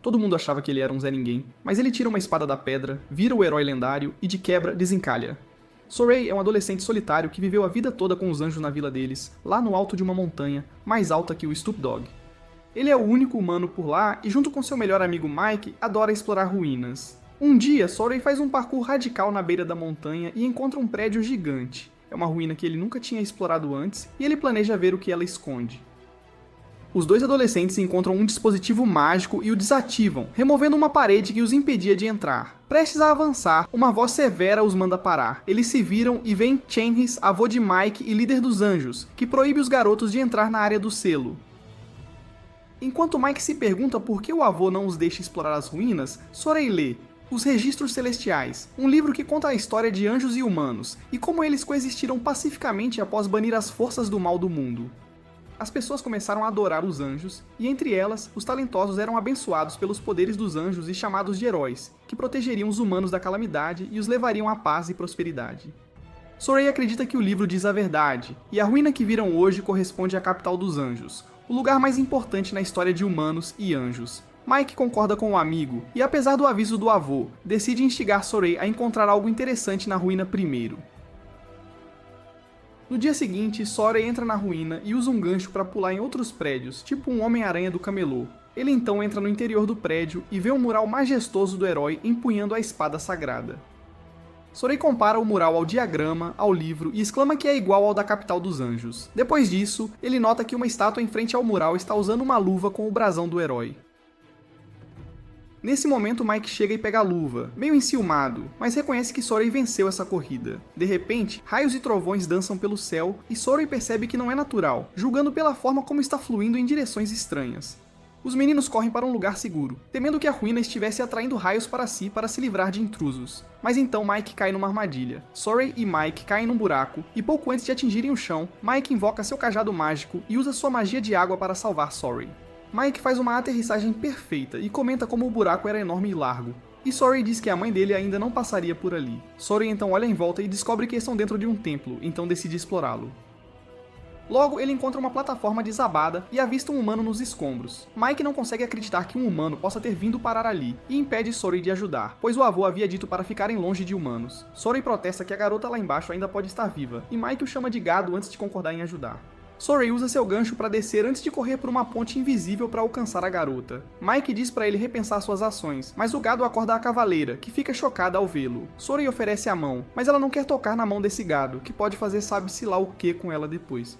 Todo mundo achava que ele era um Zé Ninguém, mas ele tira uma espada da pedra, vira o herói lendário e de quebra desencalha. Sorey é um adolescente solitário que viveu a vida toda com os anjos na vila deles, lá no alto de uma montanha, mais alta que o Stoop Dog. Ele é o único humano por lá e junto com seu melhor amigo Mike, adora explorar ruínas. Um dia, Sorey faz um parkour radical na beira da montanha e encontra um prédio gigante. É uma ruína que ele nunca tinha explorado antes e ele planeja ver o que ela esconde. Os dois adolescentes encontram um dispositivo mágico e o desativam, removendo uma parede que os impedia de entrar. Prestes a avançar, uma voz severa os manda parar. Eles se viram e veem Chenris, avô de Mike e líder dos anjos, que proíbe os garotos de entrar na área do selo. Enquanto Mike se pergunta por que o avô não os deixa explorar as ruínas, Sorey lê Os Registros Celestiais, um livro que conta a história de anjos e humanos, e como eles coexistiram pacificamente após banir as forças do mal do mundo. As pessoas começaram a adorar os anjos, e entre elas, os talentosos eram abençoados pelos poderes dos anjos e chamados de heróis, que protegeriam os humanos da calamidade e os levariam à paz e prosperidade. Sorey acredita que o livro diz a verdade, e a ruína que viram hoje corresponde à capital dos anjos, o lugar mais importante na história de humanos e anjos. Mike concorda com o amigo, e apesar do aviso do avô, decide instigar Sorey a encontrar algo interessante na ruína primeiro. No dia seguinte, Sorey entra na ruína e usa um gancho para pular em outros prédios, tipo um Homem-Aranha do Camelô. Ele então entra no interior do prédio e vê um mural majestoso do herói empunhando a espada sagrada. Sorey compara o mural ao diagrama, ao livro e exclama que é igual ao da capital dos anjos. Depois disso, ele nota que uma estátua em frente ao mural está usando uma luva com o brasão do herói. Nesse momento, Mike chega e pega a luva, meio enciumado, mas reconhece que Sorey venceu essa corrida. De repente, raios e trovões dançam pelo céu e Sorey percebe que não é natural, julgando pela forma como está fluindo em direções estranhas. Os meninos correm para um lugar seguro, temendo que a ruína estivesse atraindo raios para si para se livrar de intrusos. Mas então Mike cai numa armadilha. Sorey e Mike caem num buraco, e pouco antes de atingirem o chão, Mike invoca seu cajado mágico e usa sua magia de água para salvar Sorey. Mike faz uma aterrissagem perfeita e comenta como o buraco era enorme e largo. E Sorey diz que a mãe dele ainda não passaria por ali. Sorey então olha em volta e descobre que estão dentro de um templo, então decide explorá-lo. Logo, ele encontra uma plataforma desabada e avista um humano nos escombros. Mike não consegue acreditar que um humano possa ter vindo parar ali, e impede Sorey de ajudar, pois o avô havia dito para ficarem longe de humanos. Sorey protesta que a garota lá embaixo ainda pode estar viva, e Mike o chama de gado antes de concordar em ajudar. Sorey usa seu gancho para descer antes de correr por uma ponte invisível para alcançar a garota. Mike diz para ele repensar suas ações, mas o gado acorda a cavaleira, que fica chocada ao vê-lo. Sorey oferece a mão, mas ela não quer tocar na mão desse gado, que pode fazer sabe-se lá o que com ela depois.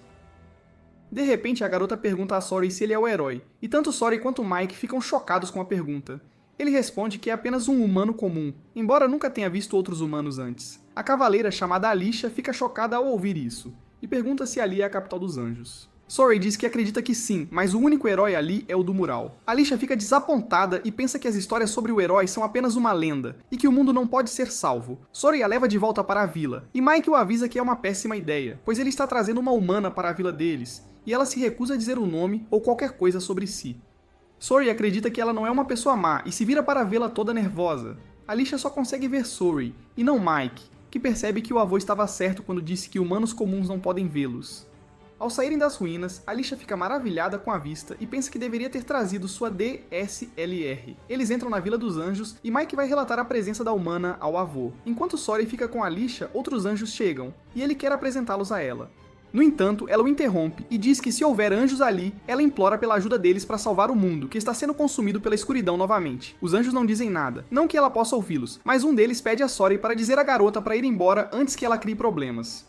De repente, a garota pergunta a Sorey se ele é o herói, e tanto Sorey quanto Mike ficam chocados com a pergunta. Ele responde que é apenas um humano comum, embora nunca tenha visto outros humanos antes. A cavaleira, chamada Alicia, fica chocada ao ouvir isso, e pergunta se ali é a capital dos anjos. Sorey diz que acredita que sim, mas o único herói ali é o do mural. Alicia fica desapontada e pensa que as histórias sobre o herói são apenas uma lenda, e que o mundo não pode ser salvo. Sorey a leva de volta para a vila, e Mike o avisa que é uma péssima ideia, pois ele está trazendo uma humana para a vila deles, e ela se recusa a dizer o nome ou qualquer coisa sobre si. Sorey acredita que ela não é uma pessoa má e se vira para vê-la toda nervosa. Alicia só consegue ver Sorey, e não Mike, que percebe que o avô estava certo quando disse que humanos comuns não podem vê-los. Ao saírem das ruínas, Alicia fica maravilhada com a vista e pensa que deveria ter trazido sua DSLR. Eles entram na Vila dos Anjos e Mike vai relatar a presença da humana ao avô. Enquanto Sorey fica com Alicia, outros anjos chegam, e ele quer apresentá-los a ela. No entanto, ela o interrompe e diz que se houver anjos ali, ela implora pela ajuda deles para salvar o mundo, que está sendo consumido pela escuridão novamente. Os anjos não dizem nada, não que ela possa ouvi-los, mas um deles pede a Sorey para dizer à garota para ir embora antes que ela crie problemas.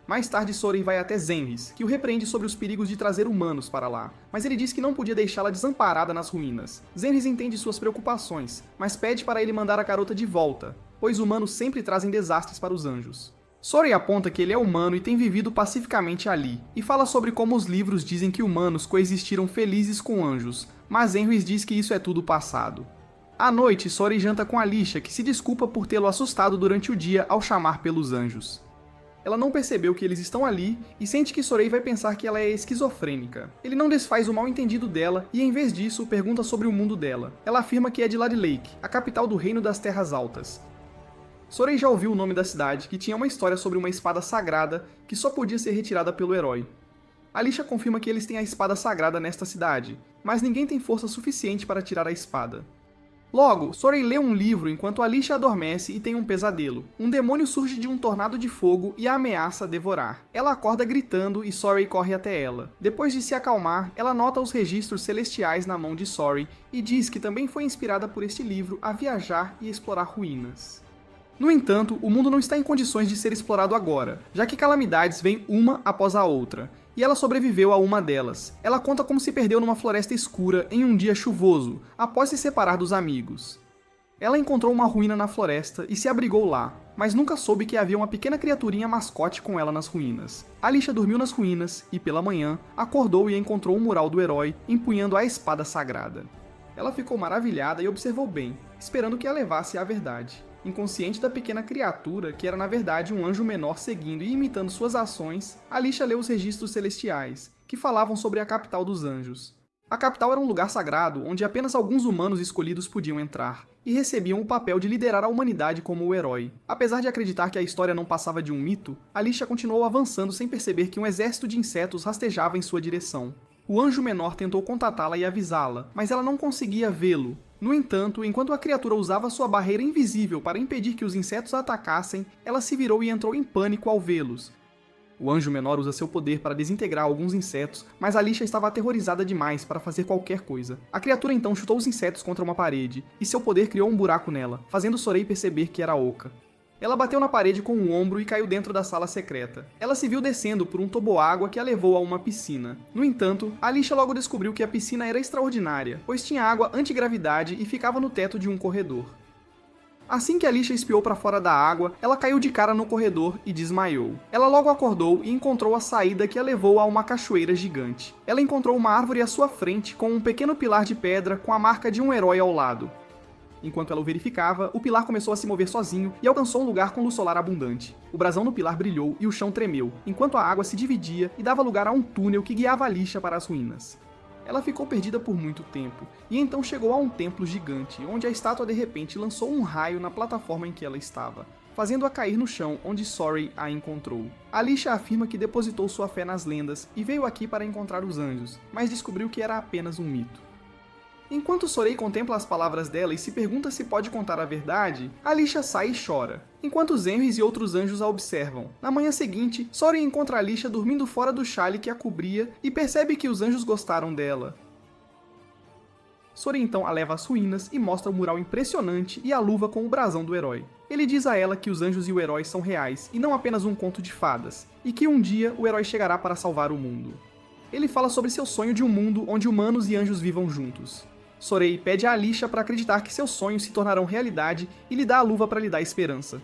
Mais tarde, Sorey vai até Zenris, que o repreende sobre os perigos de trazer humanos para lá, mas ele diz que não podia deixá-la desamparada nas ruínas. Zenris entende suas preocupações, mas pede para ele mandar a garota de volta, pois humanos sempre trazem desastres para os anjos. Sorey aponta que ele é humano e tem vivido pacificamente ali, e fala sobre como os livros dizem que humanos coexistiram felizes com anjos, mas Zenris diz que isso é tudo passado. À noite, Sorey janta com Alicia, que se desculpa por tê-lo assustado durante o dia ao chamar pelos anjos. Ela não percebeu que eles estão ali e sente que Sorey vai pensar que ela é esquizofrênica. Ele não desfaz o mal-entendido dela e, em vez disso, pergunta sobre o mundo dela. Ela afirma que é de Lady Lake, a capital do Reino das Terras Altas. Sorey já ouviu o nome da cidade, que tinha uma história sobre uma espada sagrada que só podia ser retirada pelo herói. Alicia confirma que eles têm a espada sagrada nesta cidade, mas ninguém tem força suficiente para tirar a espada. Logo, Sorey lê um livro enquanto Alicia adormece e tem um pesadelo. Um demônio surge de um tornado de fogo e a ameaça devorar. Ela acorda gritando e Sorey corre até ela. Depois de se acalmar, ela nota os registros celestiais na mão de Sorey e diz que também foi inspirada por este livro a viajar e explorar ruínas. No entanto, o mundo não está em condições de ser explorado agora, já que calamidades vêm uma após a outra, e ela sobreviveu a uma delas. Ela conta como se perdeu numa floresta escura em um dia chuvoso, após se separar dos amigos. Ela encontrou uma ruína na floresta e se abrigou lá, mas nunca soube que havia uma pequena criaturinha mascote com ela nas ruínas. Alicia dormiu nas ruínas e, pela manhã, acordou e encontrou o mural do herói empunhando a espada sagrada. Ela ficou maravilhada e observou bem, esperando que a levasse à verdade. Inconsciente da pequena criatura, que era na verdade um anjo menor seguindo e imitando suas ações, Alicia leu os registros celestiais, que falavam sobre a capital dos anjos. A capital era um lugar sagrado, onde apenas alguns humanos escolhidos podiam entrar, e recebiam o papel de liderar a humanidade como o herói. Apesar de acreditar que a história não passava de um mito, Alicia continuou avançando sem perceber que um exército de insetos rastejava em sua direção. O anjo menor tentou contatá-la e avisá-la, mas ela não conseguia vê-lo. No entanto, enquanto a criatura usava sua barreira invisível para impedir que os insetos a atacassem, ela se virou e entrou em pânico ao vê-los. O anjo menor usa seu poder para desintegrar alguns insetos, mas Alicia estava aterrorizada demais para fazer qualquer coisa. A criatura então chutou os insetos contra uma parede, e seu poder criou um buraco nela, fazendo Sorey perceber que era oca. Ela bateu na parede com o ombro e caiu dentro da sala secreta. Ela se viu descendo por um toboágua que a levou a uma piscina. No entanto, Alicia logo descobriu que a piscina era extraordinária, pois tinha água antigravidade e ficava no teto de um corredor. Assim que Alicia espiou para fora da água, ela caiu de cara no corredor e desmaiou. Ela logo acordou e encontrou a saída que a levou a uma cachoeira gigante. Ela encontrou uma árvore à sua frente com um pequeno pilar de pedra com a marca de um herói ao lado. Enquanto ela o verificava, o pilar começou a se mover sozinho e alcançou um lugar com luz solar abundante. O brasão no pilar brilhou e o chão tremeu, enquanto a água se dividia e dava lugar a um túnel que guiava Alicia para as ruínas. Ela ficou perdida por muito tempo, e então chegou a um templo gigante, onde a estátua de repente lançou um raio na plataforma em que ela estava, fazendo-a cair no chão onde Sorey a encontrou. Alicia afirma que depositou sua fé nas lendas e veio aqui para encontrar os anjos, mas descobriu que era apenas um mito. Enquanto Sorey contempla as palavras dela e se pergunta se pode contar a verdade, Alicia sai e chora, enquanto Zenris e outros anjos a observam. Na manhã seguinte, Sorey encontra Alicia dormindo fora do chale que a cobria e percebe que os anjos gostaram dela. Sorey então a leva às ruínas e mostra o mural impressionante e a luva com o brasão do herói. Ele diz a ela que os anjos e o herói são reais e não apenas um conto de fadas, e que um dia o herói chegará para salvar o mundo. Ele fala sobre seu sonho de um mundo onde humanos e anjos vivam juntos. Sorey pede a Alicia para acreditar que seus sonhos se tornarão realidade e lhe dá a luva para lhe dar esperança.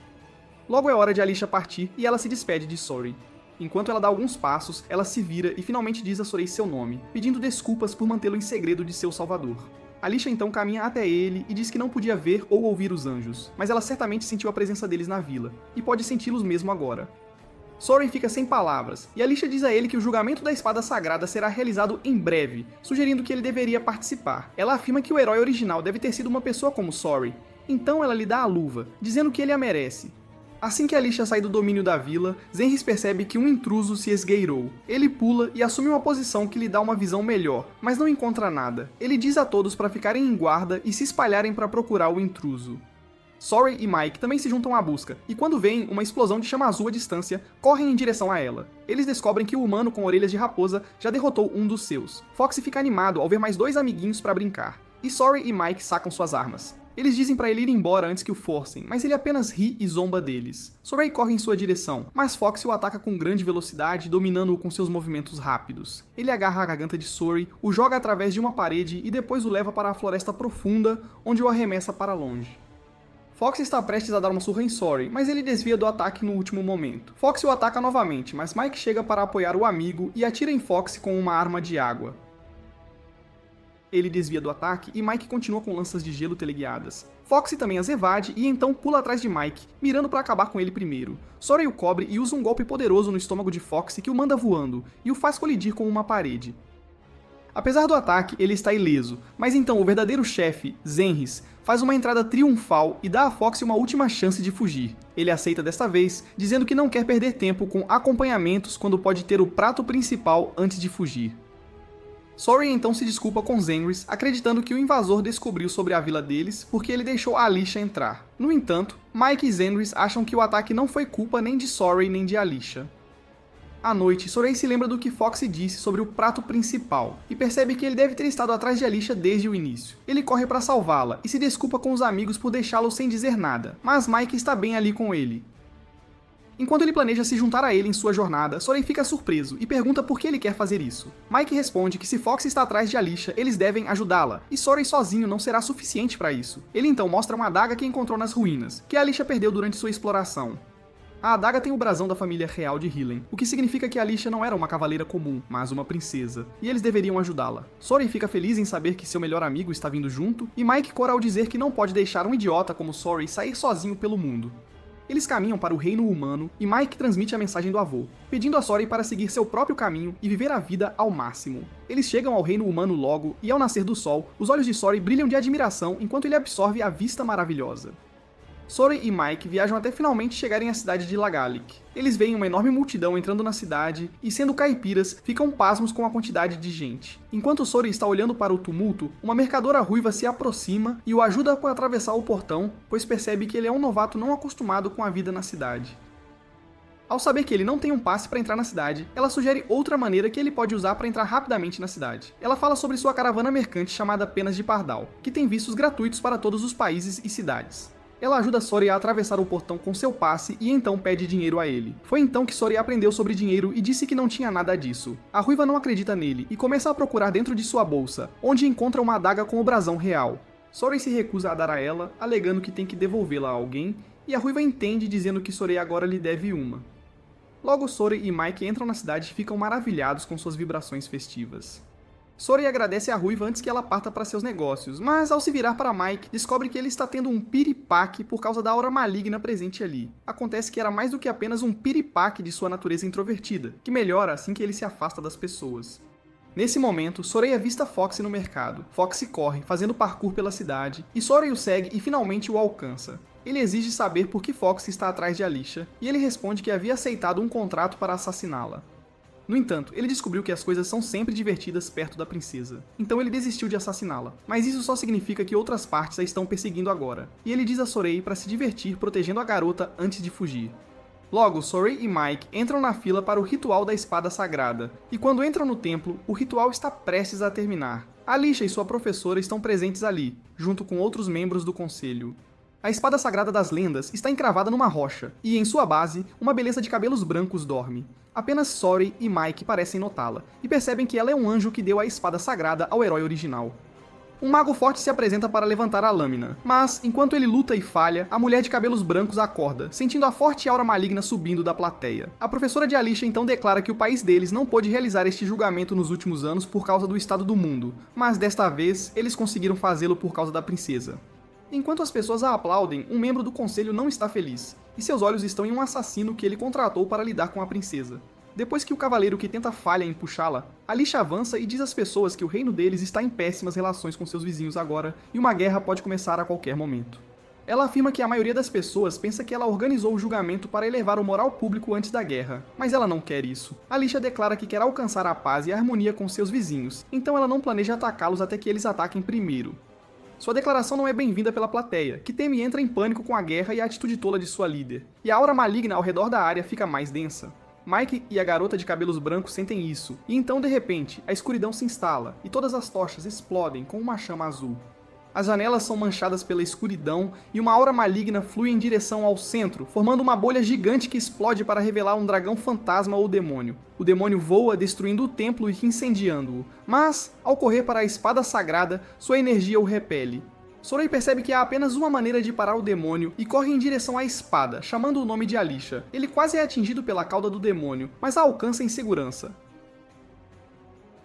Logo é hora de Alicia partir e ela se despede de Sorey. Enquanto ela dá alguns passos, ela se vira e finalmente diz a Sorey seu nome, pedindo desculpas por mantê-lo em segredo de seu salvador. Alicia então caminha até ele e diz que não podia ver ou ouvir os anjos, mas ela certamente sentiu a presença deles na vila, e pode senti-los mesmo agora. Sorey fica sem palavras, e Alicia diz a ele que o julgamento da espada sagrada será realizado em breve, sugerindo que ele deveria participar. Ela afirma que o herói original deve ter sido uma pessoa como Sorey, então ela lhe dá a luva, dizendo que ele a merece. Assim que Alicia sai do domínio da vila, Zenris percebe que um intruso se esgueirou. Ele pula e assume uma posição que lhe dá uma visão melhor, mas não encontra nada. Ele diz a todos para ficarem em guarda e se espalharem para procurar o intruso. Sorey e Mike também se juntam à busca, e quando veem uma explosão de chama azul à distância, correm em direção a ela. Eles descobrem que o humano com orelhas de raposa já derrotou um dos seus. Foxy fica animado ao ver mais dois amiguinhos para brincar, e Sorey e Mike sacam suas armas. Eles dizem para ele ir embora antes que o forcem, mas ele apenas ri e zomba deles. Sorey corre em sua direção, mas Foxy o ataca com grande velocidade, dominando-o com seus movimentos rápidos. Ele agarra a garganta de Sorey, o joga através de uma parede e depois o leva para a floresta profunda, onde o arremessa para longe. Foxy está prestes a dar uma surra em Sorey, mas ele desvia do ataque no último momento. Foxy o ataca novamente, mas Mike chega para apoiar o amigo e atira em Foxy com uma arma de água. Ele desvia do ataque e Mike continua com lanças de gelo teleguiadas. Foxy também as evade e então pula atrás de Mike, mirando para acabar com ele primeiro. Sorey o cobre e usa um golpe poderoso no estômago de Foxy que o manda voando, e o faz colidir com uma parede. Apesar do ataque, ele está ileso, mas então o verdadeiro chefe, Zenris, faz uma entrada triunfal e dá a Foxy uma última chance de fugir. Ele aceita desta vez, dizendo que não quer perder tempo com acompanhamentos quando pode ter o prato principal antes de fugir. Sorey então se desculpa com Zenris, acreditando que o invasor descobriu sobre a vila deles porque ele deixou Alicia entrar. No entanto, Mike e Zenris acham que o ataque não foi culpa nem de Sorey nem de Alicia. À noite, Sorey se lembra do que Foxy disse sobre o prato principal, e percebe que ele deve ter estado atrás de Alicia desde o início. Ele corre para salvá-la, e se desculpa com os amigos por deixá-lo sem dizer nada, mas Mike está bem ali com ele. Enquanto ele planeja se juntar a ele em sua jornada, Sorey fica surpreso e pergunta por que ele quer fazer isso. Mike responde que se Foxy está atrás de Alicia, eles devem ajudá-la, e Sorey sozinho não será suficiente para isso. Ele então mostra uma adaga que encontrou nas ruínas, que Alicia perdeu durante sua exploração. A adaga tem o brasão da família real de Hylen, o que significa que Alicia não era uma cavaleira comum, mas uma princesa, e eles deveriam ajudá-la. Sorey fica feliz em saber que seu melhor amigo está vindo junto, e Mike cora ao dizer que não pode deixar um idiota como Sorey sair sozinho pelo mundo. Eles caminham para o reino humano e Mike transmite a mensagem do avô, pedindo a Sorey para seguir seu próprio caminho e viver a vida ao máximo. Eles chegam ao reino humano logo e ao nascer do sol, os olhos de Sorey brilham de admiração enquanto ele absorve a vista maravilhosa. Sorey e Mike viajam até finalmente chegarem à cidade de Lagalik. Eles veem uma enorme multidão entrando na cidade e, sendo caipiras, ficam pasmos com a quantidade de gente. Enquanto Sorey está olhando para o tumulto, uma mercadora ruiva se aproxima e o ajuda a atravessar o portão, pois percebe que ele é um novato não acostumado com a vida na cidade. Ao saber que ele não tem um passe para entrar na cidade, ela sugere outra maneira que ele pode usar para entrar rapidamente na cidade. Ela fala sobre sua caravana mercante chamada Penas de Pardal, que tem vistos gratuitos para todos os países e cidades. Ela ajuda Sorey a atravessar o portão com seu passe e então pede dinheiro a ele. Foi então que Sorey aprendeu sobre dinheiro e disse que não tinha nada disso. A ruiva não acredita nele e começa a procurar dentro de sua bolsa, onde encontra uma adaga com o brasão real. Sorey se recusa a dar a ela, alegando que tem que devolvê-la a alguém, e a ruiva entende dizendo que Sorey agora lhe deve uma. Logo Sorey e Mike entram na cidade e ficam maravilhados com suas vibrações festivas. Sorey agradece a ruiva antes que ela parta para seus negócios, mas ao se virar para Mike, descobre que ele está tendo um piripaque por causa da aura maligna presente ali. Acontece que era mais do que apenas um piripaque de sua natureza introvertida, que melhora assim que ele se afasta das pessoas. Nesse momento, Sorey avista Foxy no mercado. Foxy corre, fazendo parkour pela cidade, e Sorey o segue e finalmente o alcança. Ele exige saber por que Foxy está atrás de Alicia, e ele responde que havia aceitado um contrato para assassiná-la. No entanto, ele descobriu que as coisas são sempre divertidas perto da princesa, então ele desistiu de assassiná-la, mas isso só significa que outras partes a estão perseguindo agora, e ele diz a Sorey para se divertir protegendo a garota antes de fugir. Logo, Sorey e Mike entram na fila para o ritual da espada sagrada, e quando entram no templo, o ritual está prestes a terminar. Alicia e sua professora estão presentes ali, junto com outros membros do conselho. A espada sagrada das lendas está encravada numa rocha, e em sua base, uma beleza de cabelos brancos dorme. Apenas Sorey e Mike parecem notá-la, e percebem que ela é um anjo que deu a espada sagrada ao herói original. Um mago forte se apresenta para levantar a lâmina, mas, enquanto ele luta e falha, a mulher de cabelos brancos acorda, sentindo a forte aura maligna subindo da plateia. A professora de Alicia então declara que o país deles não pôde realizar este julgamento nos últimos anos por causa do estado do mundo, mas desta vez, eles conseguiram fazê-lo por causa da princesa. Enquanto as pessoas a aplaudem, um membro do conselho não está feliz, e seus olhos estão em um assassino que ele contratou para lidar com a princesa. Depois que o cavaleiro que tenta falha em puxá-la, Alicia avança e diz às pessoas que o reino deles está em péssimas relações com seus vizinhos agora, e uma guerra pode começar a qualquer momento. Ela afirma que a maioria das pessoas pensa que ela organizou o julgamento para elevar o moral público antes da guerra, mas ela não quer isso. Alicia declara que quer alcançar a paz e a harmonia com seus vizinhos, então ela não planeja atacá-los até que eles ataquem primeiro. Sua declaração não é bem-vinda pela plateia, que teme e entra em pânico com a guerra e a atitude tola de sua líder, e a aura maligna ao redor da área fica mais densa. Mike e a garota de cabelos brancos sentem isso, e então de repente, a escuridão se instala, e todas as tochas explodem com uma chama azul. As janelas são manchadas pela escuridão e uma aura maligna flui em direção ao centro, formando uma bolha gigante que explode para revelar um dragão fantasma ou demônio. O demônio voa, destruindo o templo e incendiando-o, mas, ao correr para a espada sagrada, sua energia o repele. Sorey percebe que há apenas uma maneira de parar o demônio e corre em direção à espada, chamando o nome de Alicia. Ele quase é atingido pela cauda do demônio, mas a alcança em segurança.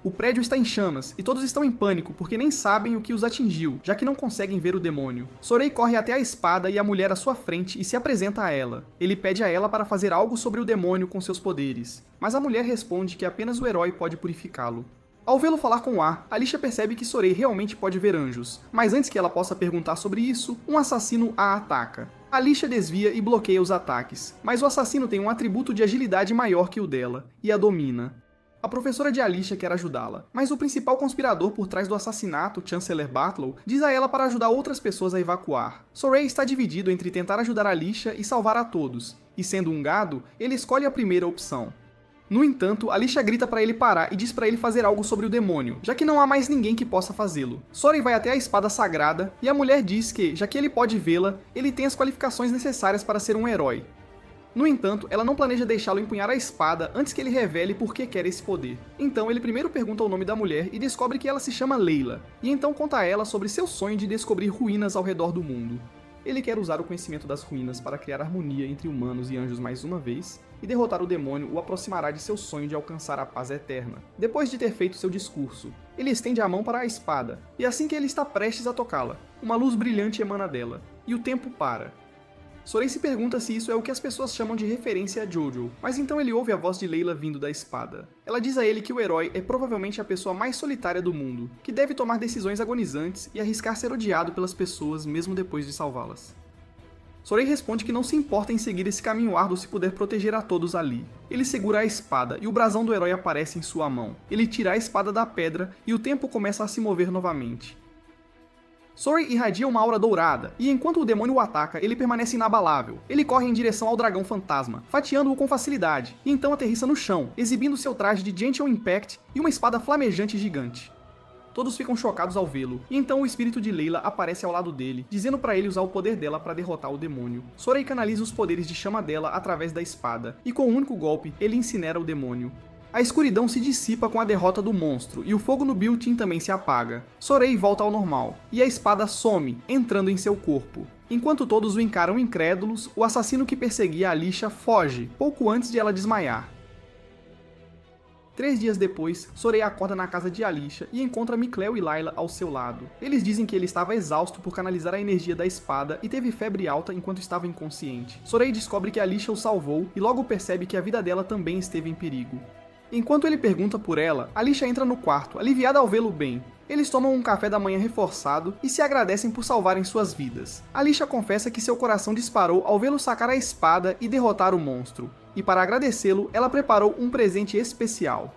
O prédio está em chamas, e todos estão em pânico porque nem sabem o que os atingiu, já que não conseguem ver o demônio. Sorey corre até a espada e a mulher à sua frente e se apresenta a ela. Ele pede a ela para fazer algo sobre o demônio com seus poderes, mas a mulher responde que apenas o herói pode purificá-lo. Ao vê-lo falar com o ar, Alicia percebe que Sorey realmente pode ver anjos, mas antes que ela possa perguntar sobre isso, um assassino a ataca. Alicia desvia e bloqueia os ataques, mas o assassino tem um atributo de agilidade maior que o dela, e a domina. A professora de Alicia quer ajudá-la, mas o principal conspirador por trás do assassinato, Chancellor Bartlow, diz a ela para ajudar outras pessoas a evacuar. Sorey está dividido entre tentar ajudar Alicia e salvar a todos, e sendo um gado, ele escolhe a primeira opção. No entanto, Alicia grita para ele parar e diz para ele fazer algo sobre o demônio, já que não há mais ninguém que possa fazê-lo. Sorey vai até a espada sagrada e a mulher diz que, já que ele pode vê-la, ele tem as qualificações necessárias para ser um herói. No entanto, ela não planeja deixá-lo empunhar a espada antes que ele revele por que quer esse poder. Então ele primeiro pergunta o nome da mulher e descobre que ela se chama Layla, e então conta a ela sobre seu sonho de descobrir ruínas ao redor do mundo. Ele quer usar o conhecimento das ruínas para criar harmonia entre humanos e anjos mais uma vez, e derrotar o demônio o aproximará de seu sonho de alcançar a paz eterna. Depois de ter feito seu discurso, ele estende a mão para a espada, e assim que ele está prestes a tocá-la, uma luz brilhante emana dela, e o tempo para. Sorey se pergunta se isso é o que as pessoas chamam de referência a Jojo, mas então ele ouve a voz de Layla vindo da espada. Ela diz a ele que o herói é provavelmente a pessoa mais solitária do mundo, que deve tomar decisões agonizantes e arriscar ser odiado pelas pessoas mesmo depois de salvá-las. Sorey responde que não se importa em seguir esse caminho árduo se puder proteger a todos ali. Ele segura a espada e o brasão do herói aparece em sua mão. Ele tira a espada da pedra e o tempo começa a se mover novamente. Sorey irradia uma aura dourada, e enquanto o demônio o ataca, ele permanece inabalável. Ele corre em direção ao dragão fantasma, fatiando-o com facilidade, e então aterrissa no chão, exibindo seu traje de Gentle Impact e uma espada flamejante gigante. Todos ficam chocados ao vê-lo, e então o espírito de Layla aparece ao lado dele, dizendo para ele usar o poder dela para derrotar o demônio. Sorey canaliza os poderes de chama dela através da espada, e com um único golpe, ele incinera o demônio. A escuridão se dissipa com a derrota do monstro, e o fogo no built-in também se apaga. Sorey volta ao normal, e a espada some, entrando em seu corpo. Enquanto todos o encaram incrédulos, o assassino que perseguia Alicia foge, pouco antes de ela desmaiar. 3 dias depois, Sorey acorda na casa de Alicia e encontra Micleo e Layla ao seu lado. Eles dizem que ele estava exausto por canalizar a energia da espada e teve febre alta enquanto estava inconsciente. Sorey descobre que Alicia o salvou e logo percebe que a vida dela também esteve em perigo. Enquanto ele pergunta por ela, Alicia entra no quarto, aliviada ao vê-lo bem. Eles tomam um café da manhã reforçado e se agradecem por salvarem suas vidas. Alicia confessa que seu coração disparou ao vê-lo sacar a espada e derrotar o monstro. E para agradecê-lo, ela preparou um presente especial.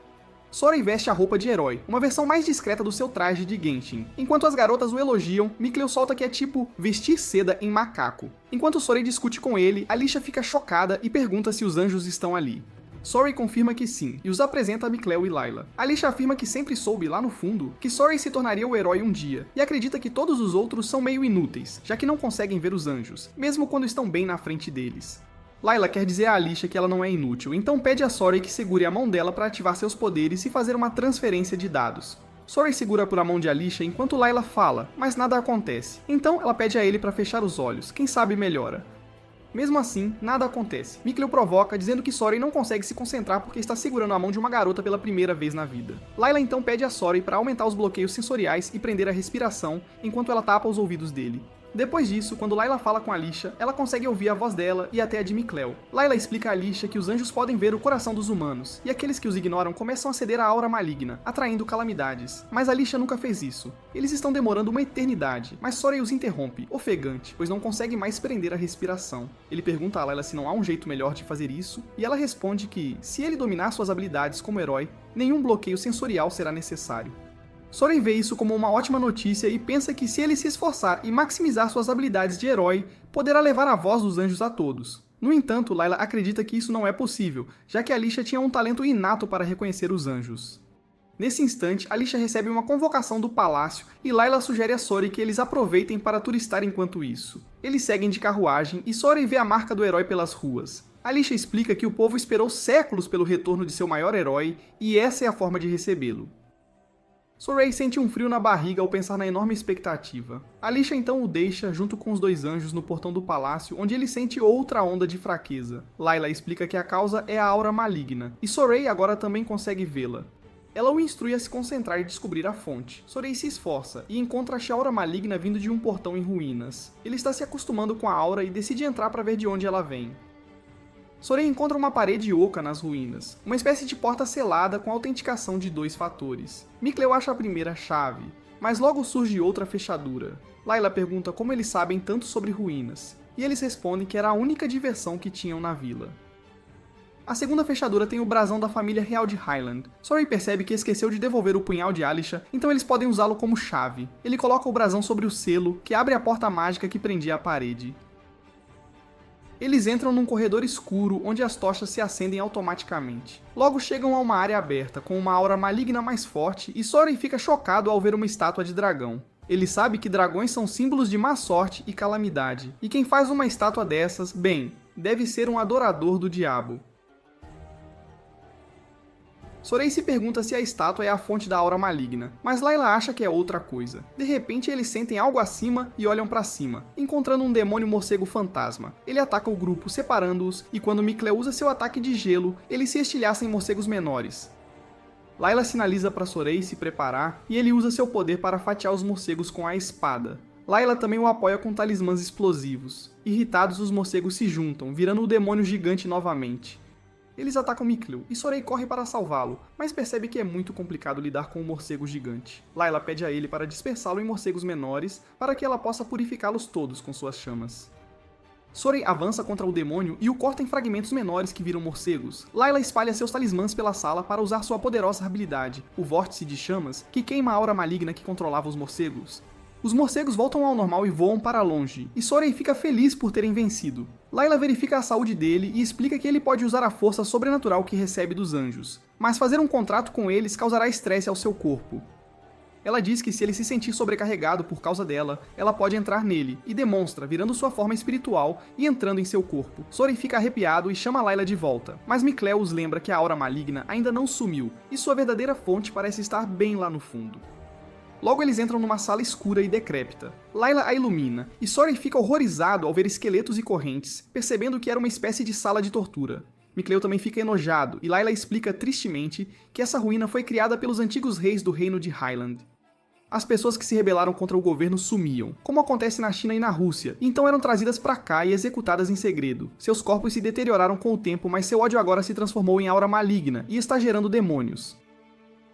Sorey veste a roupa de herói, uma versão mais discreta do seu traje de Genshin. Enquanto as garotas o elogiam, Micleo solta que é tipo vestir seda em macaco. Enquanto Sorey discute com ele, Alicia fica chocada e pergunta se os anjos estão ali. Sorey confirma que sim, e os apresenta a Micleo e Layla. Alicia afirma que sempre soube, lá no fundo, que Sorey se tornaria o herói um dia, e acredita que todos os outros são meio inúteis, já que não conseguem ver os anjos, mesmo quando estão bem na frente deles. Layla quer dizer a Alicia que ela não é inútil, então pede a Sorey que segure a mão dela para ativar seus poderes e fazer uma transferência de dados. Sorey segura por a mão de Alicia enquanto Layla fala, mas nada acontece. Então ela pede a ele para fechar os olhos, quem sabe melhora. Mesmo assim, nada acontece. Micleo provoca, dizendo que Sorey não consegue se concentrar porque está segurando a mão de uma garota pela primeira vez na vida. Layla então pede a Sorey para aumentar os bloqueios sensoriais e prender a respiração, enquanto ela tapa os ouvidos dele. Depois disso, quando Layla fala com Alicia, ela consegue ouvir a voz dela e até a de Micleo. Layla explica a Alicia que os anjos podem ver o coração dos humanos, e aqueles que os ignoram começam a ceder à aura maligna, atraindo calamidades. Mas Alicia nunca fez isso. Eles estão demorando uma eternidade, mas Sorey os interrompe, ofegante, pois não consegue mais prender a respiração. Ele pergunta a Layla se não há um jeito melhor de fazer isso, e ela responde que, se ele dominar suas habilidades como herói, nenhum bloqueio sensorial será necessário. Sorey vê isso como uma ótima notícia e pensa que se ele se esforçar e maximizar suas habilidades de herói, poderá levar a voz dos anjos a todos. No entanto, Layla acredita que isso não é possível, já que Alicia tinha um talento inato para reconhecer os anjos. Nesse instante, Alicia recebe uma convocação do palácio e Layla sugere a Sorey que eles aproveitem para turistar enquanto isso. Eles seguem de carruagem e Sorey vê a marca do herói pelas ruas. Alicia explica que o povo esperou séculos pelo retorno de seu maior herói e essa é a forma de recebê-lo. Sorey sente um frio na barriga ao pensar na enorme expectativa. Alicia então o deixa junto com os 2 anjos no portão do palácio, onde ele sente outra onda de fraqueza. Layla explica que a causa é a aura maligna, e Sorey agora também consegue vê-la. Ela o instrui a se concentrar e descobrir a fonte. Sorey se esforça e encontra a aura maligna vindo de um portão em ruínas. Ele está se acostumando com a aura e decide entrar para ver de onde ela vem. Sorey encontra uma parede oca nas ruínas, uma espécie de porta selada com autenticação de 2 fatores. Micleo acha a primeira chave, mas logo surge outra fechadura. Layla pergunta como eles sabem tanto sobre ruínas, e eles respondem que era a única diversão que tinham na vila. A segunda fechadura tem o brasão da família real de Highland. Sorey percebe que esqueceu de devolver o punhal de Alisha, então eles podem usá-lo como chave. Ele coloca o brasão sobre o selo, que abre a porta mágica que prendia a parede. Eles entram num corredor escuro, onde as tochas se acendem automaticamente. Logo chegam a uma área aberta, com uma aura maligna mais forte, e Sorey fica chocado ao ver uma estátua de dragão. Ele sabe que dragões são símbolos de má sorte e calamidade, e quem faz uma estátua dessas, bem, deve ser um adorador do diabo. Sorey se pergunta se a estátua é a fonte da aura maligna, mas Layla acha que é outra coisa. De repente eles sentem algo acima e olham para cima, encontrando um demônio morcego fantasma. Ele ataca o grupo, separando-os, e quando Micleo usa seu ataque de gelo, eles se estilhaçam em morcegos menores. Layla sinaliza para Sorey se preparar, e ele usa seu poder para fatiar os morcegos com a espada. Layla também o apoia com talismãs explosivos. Irritados, os morcegos se juntam, virando o demônio gigante novamente. Eles atacam Micleo, e Sorey corre para salvá-lo, mas percebe que é muito complicado lidar com o morcego gigante. Layla pede a ele para dispersá-lo em morcegos menores, para que ela possa purificá-los todos com suas chamas. Sorey avança contra o demônio e o corta em fragmentos menores que viram morcegos. Layla espalha seus talismãs pela sala para usar sua poderosa habilidade, o Vórtice de Chamas, que queima a aura maligna que controlava os morcegos. Os morcegos voltam ao normal e voam para longe, e Sorey fica feliz por terem vencido. Layla verifica a saúde dele e explica que ele pode usar a força sobrenatural que recebe dos anjos, mas fazer um contrato com eles causará estresse ao seu corpo. Ela diz que se ele se sentir sobrecarregado por causa dela, ela pode entrar nele, e demonstra, virando sua forma espiritual e entrando em seu corpo. Sorey fica arrepiado e chama Layla de volta, mas Micleo os lembra que a aura maligna ainda não sumiu, e sua verdadeira fonte parece estar bem lá no fundo. Logo eles entram numa sala escura e decrépita. Layla a ilumina, e Sorey fica horrorizado ao ver esqueletos e correntes, percebendo que era uma espécie de sala de tortura. Micleo também fica enojado, e Layla explica tristemente que essa ruína foi criada pelos antigos reis do reino de Highland. As pessoas que se rebelaram contra o governo sumiam, como acontece na China e na Rússia, e então eram trazidas pra cá e executadas em segredo. Seus corpos se deterioraram com o tempo, mas seu ódio agora se transformou em aura maligna, e está gerando demônios.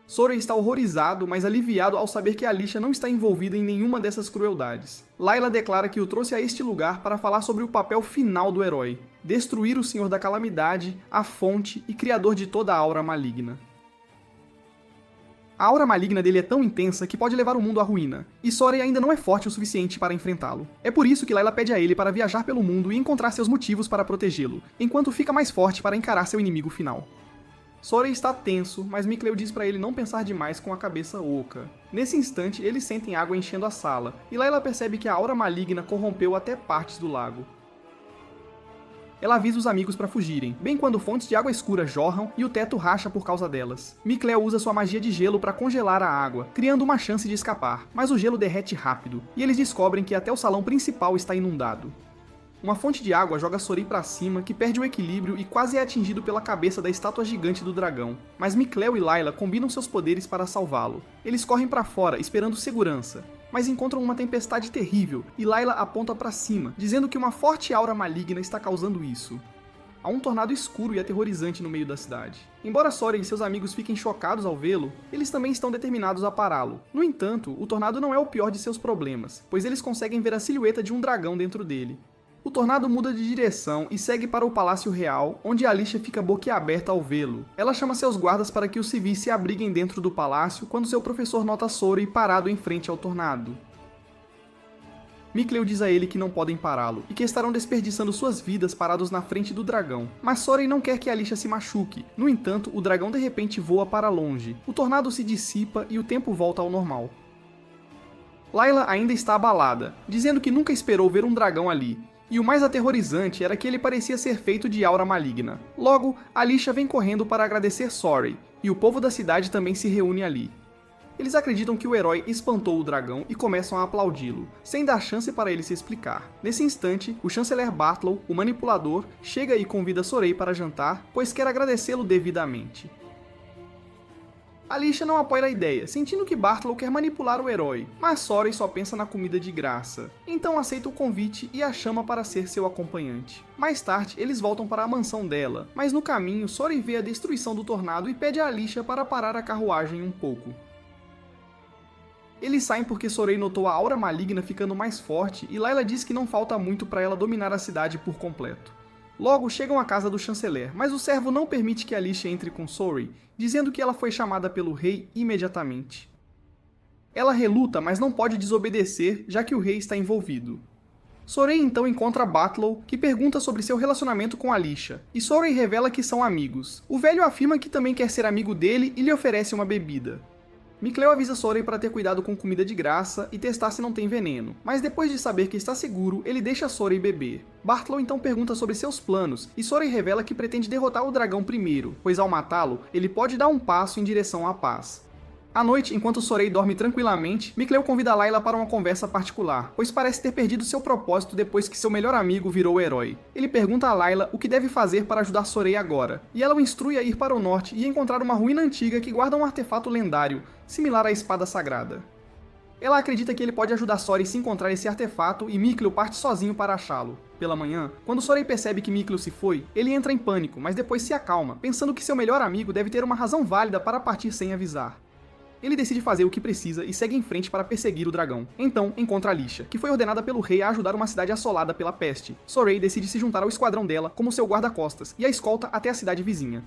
Sorey está horrorizado, mas aliviado ao saber que Alisha não está envolvida em nenhuma dessas crueldades. Layla declara que o trouxe a este lugar para falar sobre o papel final do herói: destruir o Senhor da Calamidade, a fonte e criador de toda a aura maligna. A aura maligna dele é tão intensa que pode levar o mundo à ruína, e Sorey ainda não é forte o suficiente para enfrentá-lo. É por isso que Layla pede a ele para viajar pelo mundo e encontrar seus motivos para protegê-lo, enquanto fica mais forte para encarar seu inimigo final. Sorey está tenso, mas Micleo diz para ele não pensar demais com a cabeça oca. Nesse instante, eles sentem água enchendo a sala, e Layla percebe que a aura maligna corrompeu até partes do lago. Ela avisa os amigos para fugirem, bem quando fontes de água escura jorram e o teto racha por causa delas. Micleo usa sua magia de gelo para congelar a água, criando uma chance de escapar, mas o gelo derrete rápido, e eles descobrem que até o salão principal está inundado. Uma fonte de água joga Sorey para cima, que perde o equilíbrio e quase é atingido pela cabeça da estátua gigante do dragão. Mas Micleo e Layla combinam seus poderes para salvá-lo. Eles correm para fora, esperando segurança, mas encontram uma tempestade terrível, e Layla aponta para cima, dizendo que uma forte aura maligna está causando isso. Há um tornado escuro e aterrorizante no meio da cidade. Embora Sorey e seus amigos fiquem chocados ao vê-lo, eles também estão determinados a pará-lo. No entanto, o tornado não é o pior de seus problemas, pois eles conseguem ver a silhueta de um dragão dentro dele. O tornado muda de direção e segue para o Palácio Real, onde Alisha fica boquiaberta ao vê-lo. Ela chama seus guardas para que os civis se abriguem dentro do palácio quando seu professor nota Sorey parado em frente ao tornado. Micleo diz a ele que não podem pará-lo e que estarão desperdiçando suas vidas parados na frente do dragão. Mas Sorey não quer que Alisha se machuque. No entanto, o dragão de repente voa para longe. O tornado se dissipa e o tempo volta ao normal. Layla ainda está abalada, dizendo que nunca esperou ver um dragão ali. E o mais aterrorizante era que ele parecia ser feito de aura maligna. Logo, Alisha vem correndo para agradecer Sorey, e o povo da cidade também se reúne ali. Eles acreditam que o herói espantou o dragão e começam a aplaudi-lo, sem dar chance para ele se explicar. Nesse instante, o chanceler Bartlow, o manipulador, chega e convida Sorey para jantar, pois quer agradecê-lo devidamente. Alisha não apoia a ideia, sentindo que Bartlow quer manipular o herói, mas Sorey só pensa na comida de graça. Então aceita o convite e a chama para ser seu acompanhante. Mais tarde, eles voltam para a mansão dela, mas no caminho, Sorey vê a destruição do tornado e pede a Alisha para parar a carruagem um pouco. Eles saem porque Sorey notou a aura maligna ficando mais forte e Layla diz que não falta muito para ela dominar a cidade por completo. Logo, chegam à casa do chanceler, mas o servo não permite que Alicia entre com Sorey, dizendo que ela foi chamada pelo rei imediatamente. Ela reluta, mas não pode desobedecer, já que o rei está envolvido. Sorey então encontra Batlow, que pergunta sobre seu relacionamento com Alicia, e Sorey revela que são amigos. O velho afirma que também quer ser amigo dele e lhe oferece uma bebida. Micleo avisa Sorey para ter cuidado com comida de graça e testar se não tem veneno, mas depois de saber que está seguro, ele deixa Sorey beber. Batlow então pergunta sobre seus planos, e Sorey revela que pretende derrotar o dragão primeiro, pois ao matá-lo, ele pode dar um passo em direção à paz. À noite, enquanto Sorey dorme tranquilamente, Micleo convida Layla para uma conversa particular, pois parece ter perdido seu propósito depois que seu melhor amigo virou o herói. Ele pergunta a Layla o que deve fazer para ajudar Sorey agora, e ela o instrui a ir para o norte e encontrar uma ruína antiga que guarda um artefato lendário, similar à espada sagrada. Ela acredita que ele pode ajudar Sorey a se encontrar esse artefato e Micleo parte sozinho para achá-lo. Pela manhã, quando Sorey percebe que Micleo se foi, ele entra em pânico, mas depois se acalma, pensando que seu melhor amigo deve ter uma razão válida para partir sem avisar. Ele decide fazer o que precisa e segue em frente para perseguir o dragão. Então, encontra Alicia, que foi ordenada pelo rei a ajudar uma cidade assolada pela peste. Sorey decide se juntar ao esquadrão dela como seu guarda-costas e a escolta até a cidade vizinha.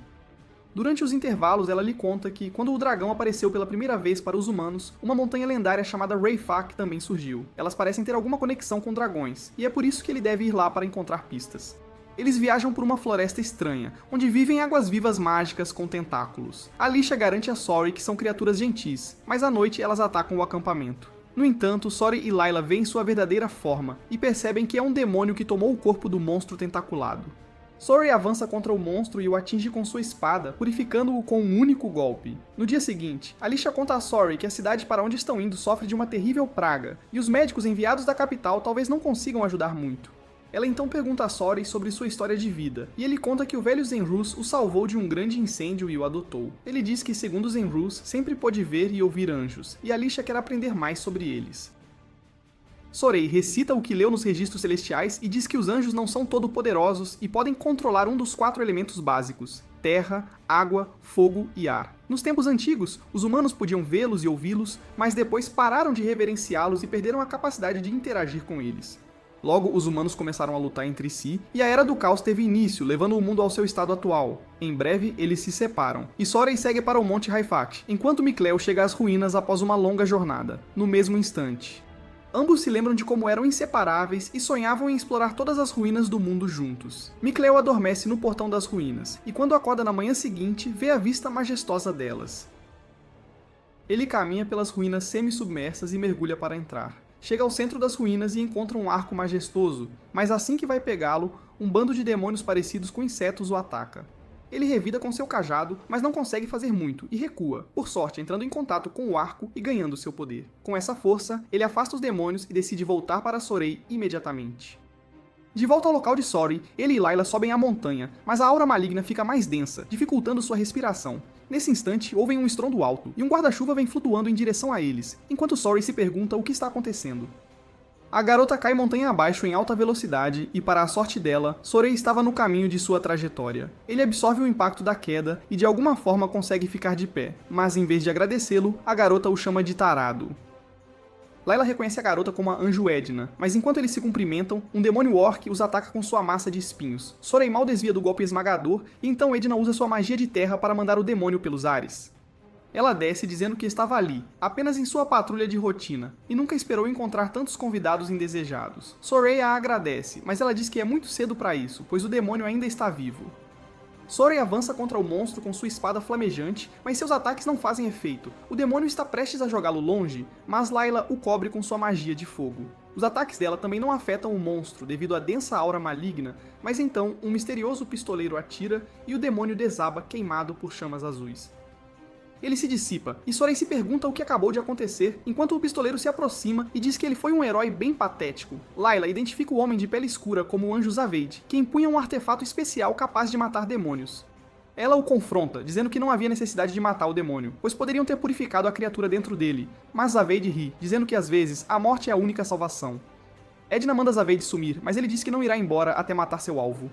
Durante os intervalos, ela lhe conta que, quando o dragão apareceu pela primeira vez para os humanos, uma montanha lendária chamada Rayfak também surgiu. Elas parecem ter alguma conexão com dragões, e é por isso que ele deve ir lá para encontrar pistas. Eles viajam por uma floresta estranha, onde vivem águas-vivas mágicas com tentáculos. Alicia garante a Sorey que são criaturas gentis, mas à noite elas atacam o acampamento. No entanto, Sorey e Layla veem sua verdadeira forma, e percebem que é um demônio que tomou o corpo do monstro tentaculado. Sorey avança contra o monstro e o atinge com sua espada, purificando-o com um único golpe. No dia seguinte, Alicia conta a Sorey que a cidade para onde estão indo sofre de uma terrível praga, e os médicos enviados da capital talvez não consigam ajudar muito. Ela então pergunta a Sorey sobre sua história de vida, e ele conta que o velho Zenrus o salvou de um grande incêndio e o adotou. Ele diz que, segundo Zenrus, sempre pôde ver e ouvir anjos, e Alicia quer aprender mais sobre eles. Sorey recita o que leu nos registros celestiais e diz que os anjos não são todo-poderosos e podem controlar um dos 4 elementos básicos: terra, água, fogo e ar. Nos tempos antigos, os humanos podiam vê-los e ouvi-los, mas depois pararam de reverenciá-los e perderam a capacidade de interagir com eles. Logo, os humanos começaram a lutar entre si, e a Era do Caos teve início, levando o mundo ao seu estado atual. Em breve, eles se separam, e Sorey segue para o Monte Rayfak, enquanto Micleo chega às ruínas após uma longa jornada, no mesmo instante. Ambos se lembram de como eram inseparáveis e sonhavam em explorar todas as ruínas do mundo juntos. Micleo adormece no portão das ruínas, e quando acorda na manhã seguinte, vê a vista majestosa delas. Ele caminha pelas ruínas semi-submersas e mergulha para entrar. Chega ao centro das ruínas e encontra um arco majestoso, mas assim que vai pegá-lo, um bando de demônios parecidos com insetos o ataca. Ele revida com seu cajado, mas não consegue fazer muito e recua, por sorte entrando em contato com o arco e ganhando seu poder. Com essa força, ele afasta os demônios e decide voltar para Sorey imediatamente. De volta ao local de Sorey, ele e Layla sobem a montanha, mas a aura maligna fica mais densa, dificultando sua respiração. Nesse instante, ouvem um estrondo alto, e um guarda-chuva vem flutuando em direção a eles, enquanto Sorey se pergunta o que está acontecendo. A garota cai montanha abaixo em alta velocidade e, para a sorte dela, Sorey estava no caminho de sua trajetória. Ele absorve o impacto da queda e de alguma forma consegue ficar de pé, mas em vez de agradecê-lo, a garota o chama de tarado. Layla reconhece a garota como a Anjo Edna, mas enquanto eles se cumprimentam, um demônio orc os ataca com sua massa de espinhos. Sorey mal desvia do golpe esmagador, e então Edna usa sua magia de terra para mandar o demônio pelos ares. Ela desce dizendo que estava ali, apenas em sua patrulha de rotina, e nunca esperou encontrar tantos convidados indesejados. Sorey a agradece, mas ela diz que é muito cedo para isso, pois o demônio ainda está vivo. Sorey avança contra o monstro com sua espada flamejante, mas seus ataques não fazem efeito. O demônio está prestes a jogá-lo longe, mas Layla o cobre com sua magia de fogo. Os ataques dela também não afetam o monstro devido à densa aura maligna, mas então um misterioso pistoleiro atira e o demônio desaba queimado por chamas azuis. Ele se dissipa, e Sorey se pergunta o que acabou de acontecer, enquanto o pistoleiro se aproxima e diz que ele foi um herói bem patético. Layla identifica o homem de pele escura como o Anjo Zaveid, que empunha um artefato especial capaz de matar demônios. Ela o confronta, dizendo que não havia necessidade de matar o demônio, pois poderiam ter purificado a criatura dentro dele, mas Zaveid ri, dizendo que às vezes a morte é a única salvação. Edna manda Zaveid sumir, mas ele diz que não irá embora até matar seu alvo.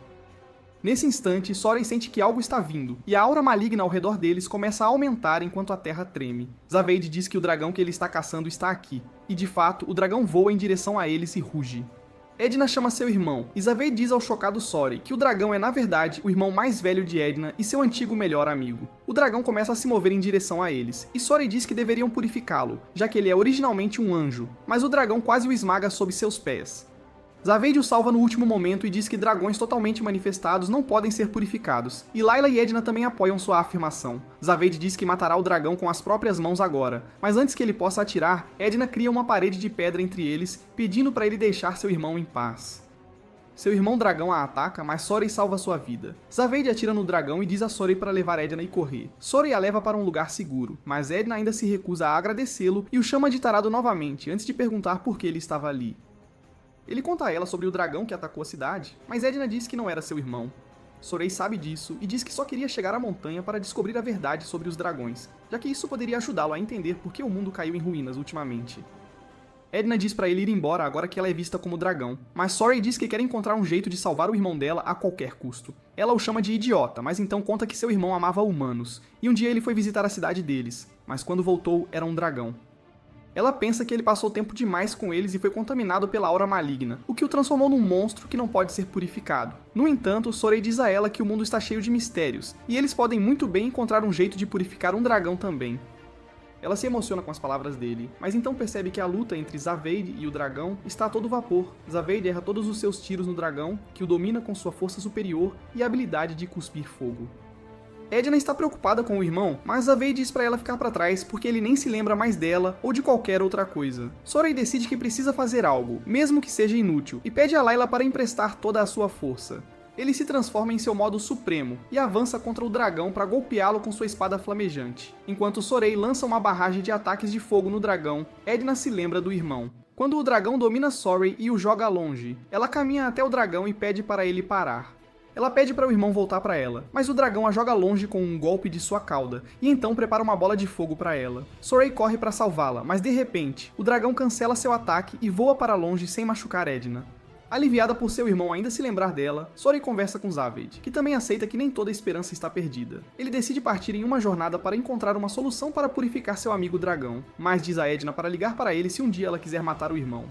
Nesse instante, Sorey sente que algo está vindo, e a aura maligna ao redor deles começa a aumentar enquanto a terra treme. Zaveid diz que o dragão que ele está caçando está aqui, e de fato, o dragão voa em direção a eles e ruge. Edna chama seu irmão, e Zavei diz ao chocado Sori que o dragão é na verdade o irmão mais velho de Edna e seu antigo melhor amigo. O dragão começa a se mover em direção a eles, e Sori diz que deveriam purificá-lo, já que ele é originalmente um anjo, mas o dragão quase o esmaga sob seus pés. Zaveid o salva no último momento e diz que dragões totalmente manifestados não podem ser purificados, e Layla e Edna também apoiam sua afirmação. Zaveid diz que matará o dragão com as próprias mãos agora, mas antes que ele possa atirar, Edna cria uma parede de pedra entre eles, pedindo para ele deixar seu irmão em paz. Seu irmão dragão a ataca, mas Sori salva sua vida. Zaveid atira no dragão e diz a Sori para levar Edna e correr. Sori a leva para um lugar seguro, mas Edna ainda se recusa a agradecê-lo e o chama de tarado novamente, antes de perguntar por que ele estava ali. Ele conta a ela sobre o dragão que atacou a cidade, mas Edna diz que não era seu irmão. Sorey sabe disso e diz que só queria chegar à montanha para descobrir a verdade sobre os dragões, já que isso poderia ajudá-lo a entender por que o mundo caiu em ruínas ultimamente. Edna diz para ele ir embora agora que ela é vista como dragão, mas Sorey diz que quer encontrar um jeito de salvar o irmão dela a qualquer custo. Ela o chama de idiota, mas então conta que seu irmão amava humanos, e um dia ele foi visitar a cidade deles, mas quando voltou era um dragão. Ela pensa que ele passou tempo demais com eles e foi contaminado pela aura maligna, o que o transformou num monstro que não pode ser purificado. No entanto, Sorey diz a ela que o mundo está cheio de mistérios, e eles podem muito bem encontrar um jeito de purificar um dragão também. Ela se emociona com as palavras dele, mas então percebe que a luta entre Zaveid e o dragão está a todo vapor. Zaveid erra todos os seus tiros no dragão, que o domina com sua força superior e a habilidade de cuspir fogo. Edna está preocupada com o irmão, mas Zaveid diz para ela ficar para trás porque ele nem se lembra mais dela ou de qualquer outra coisa. Sorey decide que precisa fazer algo, mesmo que seja inútil, e pede a Layla para emprestar toda a sua força. Ele se transforma em seu modo supremo e avança contra o dragão para golpeá-lo com sua espada flamejante. Enquanto Sorey lança uma barragem de ataques de fogo no dragão, Edna se lembra do irmão. Quando o dragão domina Sorey e o joga longe, ela caminha até o dragão e pede para ele parar. Ela pede para o irmão voltar para ela, mas o dragão a joga longe com um golpe de sua cauda, e então prepara uma bola de fogo para ela. Sorey corre para salvá-la, mas de repente, o dragão cancela seu ataque e voa para longe sem machucar Edna. Aliviada por seu irmão ainda se lembrar dela, Sorey conversa com Zaveid, que também aceita que nem toda a esperança está perdida. Ele decide partir em uma jornada para encontrar uma solução para purificar seu amigo dragão, mas diz a Edna para ligar para ele se um dia ela quiser matar o irmão.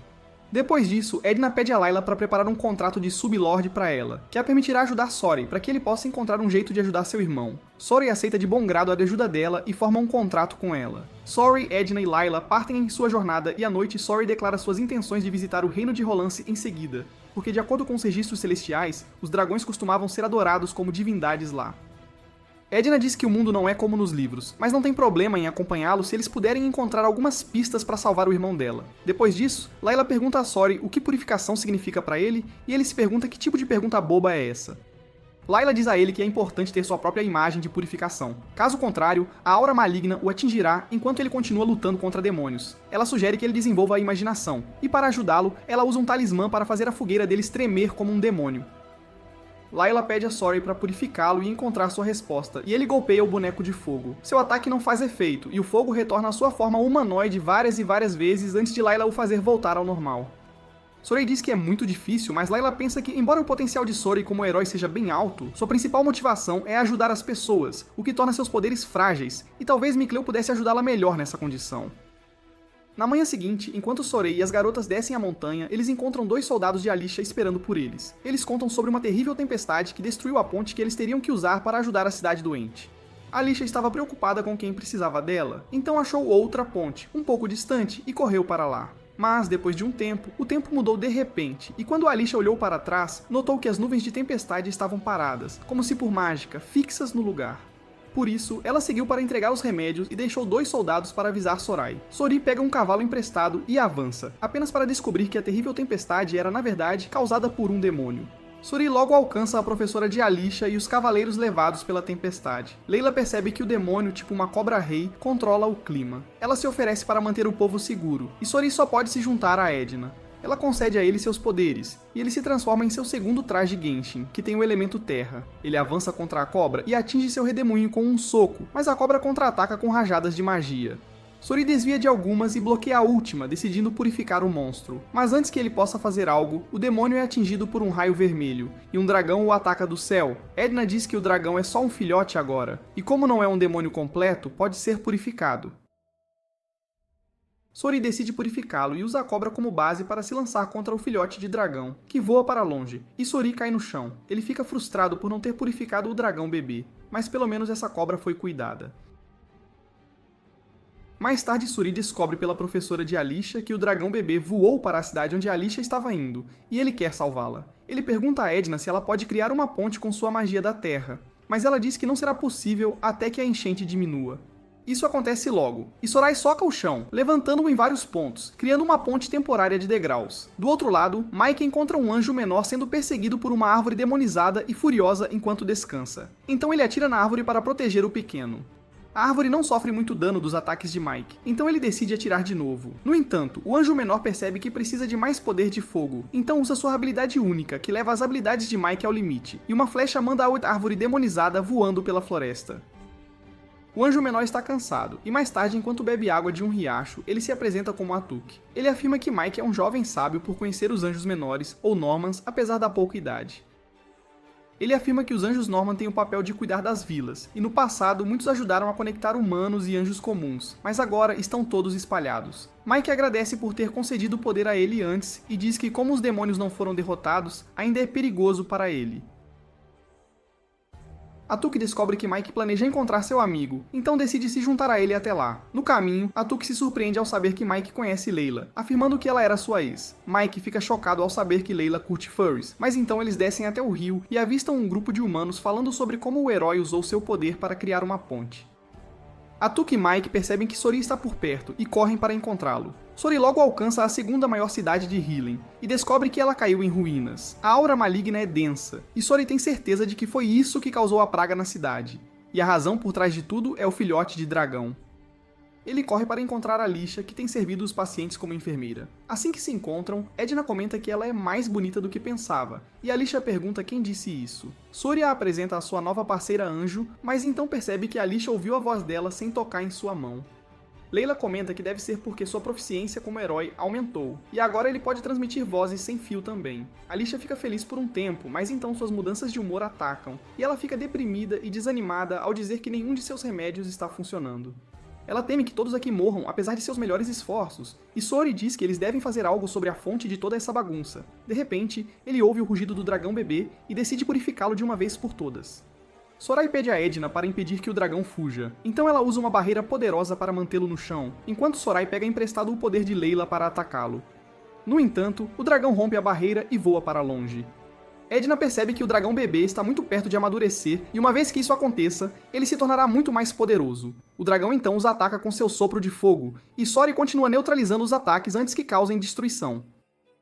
Depois disso, Edna pede a Layla para preparar um contrato de Sublord para ela, que a permitirá ajudar Sorey, para que ele possa encontrar um jeito de ajudar seu irmão. Sorey aceita de bom grado a ajuda dela e forma um contrato com ela. Sorey, Edna e Layla partem em sua jornada e à noite Sorey declara suas intenções de visitar o reino de Rolance em seguida, porque de acordo com os registros celestiais, os dragões costumavam ser adorados como divindades lá. Edna diz que o mundo não é como nos livros, mas não tem problema em acompanhá-lo se eles puderem encontrar algumas pistas para salvar o irmão dela. Depois disso, Layla pergunta a Sorey o que purificação significa para ele, e ele se pergunta que tipo de pergunta boba é essa. Layla diz a ele que é importante ter sua própria imagem de purificação. Caso contrário, a aura maligna o atingirá enquanto ele continua lutando contra demônios. Ela sugere que ele desenvolva a imaginação, e para ajudá-lo, ela usa um talismã para fazer a fogueira deles tremer como um demônio. Layla pede a Sorey para purificá-lo e encontrar sua resposta, e ele golpeia o boneco de fogo. Seu ataque não faz efeito, e o fogo retorna à sua forma humanoide várias e várias vezes antes de Layla o fazer voltar ao normal. Sorey diz que é muito difícil, mas Layla pensa que, embora o potencial de Sorey como herói seja bem alto, sua principal motivação é ajudar as pessoas, o que torna seus poderes frágeis, e talvez Mikleo pudesse ajudá-la melhor nessa condição. Na manhã seguinte, enquanto Sorey e as garotas descem a montanha, eles encontram 2 soldados de Alisha esperando por eles. Eles contam sobre uma terrível tempestade que destruiu a ponte que eles teriam que usar para ajudar a cidade doente. Alisha estava preocupada com quem precisava dela, então achou outra ponte, um pouco distante, e correu para lá. Mas, depois de um tempo, o tempo mudou de repente, e quando Alisha olhou para trás, notou que as nuvens de tempestade estavam paradas, como se por mágica, fixas no lugar. Por isso, ela seguiu para entregar os remédios e deixou 2 soldados para avisar Sorey. Sorey pega um cavalo emprestado e avança, apenas para descobrir que a terrível tempestade era, na verdade, causada por um demônio. Sorey logo alcança a professora de Alisha e os cavaleiros levados pela tempestade. Layla percebe que o demônio, tipo uma cobra-rei, controla o clima. Ela se oferece para manter o povo seguro, e Sorey só pode se juntar a Edna. Ela concede a ele seus poderes, e ele se transforma em seu segundo traje Genshin, que tem o elemento terra. Ele avança contra a cobra e atinge seu redemoinho com um soco, mas a cobra contra-ataca com rajadas de magia. Sorey desvia de algumas e bloqueia a última, decidindo purificar o monstro. Mas antes que ele possa fazer algo, o demônio é atingido por um raio vermelho, e um dragão o ataca do céu. Edna diz que o dragão é só um filhote agora, e como não é um demônio completo, pode ser purificado. Sori decide purificá-lo e usa a cobra como base para se lançar contra o filhote de dragão, que voa para longe, e Sori cai no chão. Ele fica frustrado por não ter purificado o dragão bebê, mas pelo menos essa cobra foi cuidada. Mais tarde, Sori descobre pela professora de Alisha que o dragão bebê voou para a cidade onde Alisha estava indo, e ele quer salvá-la. Ele pergunta a Edna se ela pode criar uma ponte com sua magia da terra, mas ela diz que não será possível até que a enchente diminua. Isso acontece logo, e Sorai soca o chão, levantando-o em vários pontos, criando uma ponte temporária de degraus. Do outro lado, Mike encontra um anjo menor sendo perseguido por uma árvore demonizada e furiosa enquanto descansa. Então ele atira na árvore para proteger o pequeno. A árvore não sofre muito dano dos ataques de Mike, então ele decide atirar de novo. No entanto, o anjo menor percebe que precisa de mais poder de fogo, então usa sua habilidade única, que leva as habilidades de Mike ao limite, e uma flecha manda a árvore demonizada voando pela floresta. O anjo menor está cansado, e mais tarde, enquanto bebe água de um riacho, ele se apresenta como Atuk. Ele afirma que Mike é um jovem sábio por conhecer os anjos menores, ou Normans, apesar da pouca idade. Ele afirma que os anjos Norman têm o papel de cuidar das vilas, e no passado muitos ajudaram a conectar humanos e anjos comuns, mas agora estão todos espalhados. Mike agradece por ter concedido o poder a ele antes, e diz que como os demônios não foram derrotados, ainda é perigoso para ele. Atuk descobre que Mike planeja encontrar seu amigo, então decide se juntar a ele até lá. No caminho, Atuk se surpreende ao saber que Mike conhece Layla, afirmando que ela era sua ex. Mike fica chocado ao saber que Layla curte furries, mas então eles descem até o rio e avistam um grupo de humanos falando sobre como o herói usou seu poder para criar uma ponte. Atuk e Mike percebem que Sori está por perto e correm para encontrá-lo. Sori logo alcança a segunda maior cidade de Healing e descobre que ela caiu em ruínas. A aura maligna é densa, e Sori tem certeza de que foi isso que causou a praga na cidade. E a razão por trás de tudo é o filhote de dragão. Ele corre para encontrar Alisha, que tem servido os pacientes como enfermeira. Assim que se encontram, Edna comenta que ela é mais bonita do que pensava, e Alisha pergunta quem disse isso. Sori a apresenta a sua nova parceira Anjo, mas então percebe que Alisha ouviu a voz dela sem tocar em sua mão. Layla comenta que deve ser porque sua proficiência como herói aumentou, e agora ele pode transmitir vozes sem fio também. Alisha fica feliz por um tempo, mas então suas mudanças de humor atacam, e ela fica deprimida e desanimada ao dizer que nenhum de seus remédios está funcionando. Ela teme que todos aqui morram, apesar de seus melhores esforços, e Sori diz que eles devem fazer algo sobre a fonte de toda essa bagunça. De repente, ele ouve o rugido do dragão bebê e decide purificá-lo de uma vez por todas. Sorai pede a Edna para impedir que o dragão fuja, então ela usa uma barreira poderosa para mantê-lo no chão, enquanto Sorai pega emprestado o poder de Layla para atacá-lo. No entanto, o dragão rompe a barreira e voa para longe. Edna percebe que o dragão bebê está muito perto de amadurecer, e uma vez que isso aconteça, ele se tornará muito mais poderoso. O dragão então os ataca com seu sopro de fogo, e Sori continua neutralizando os ataques antes que causem destruição.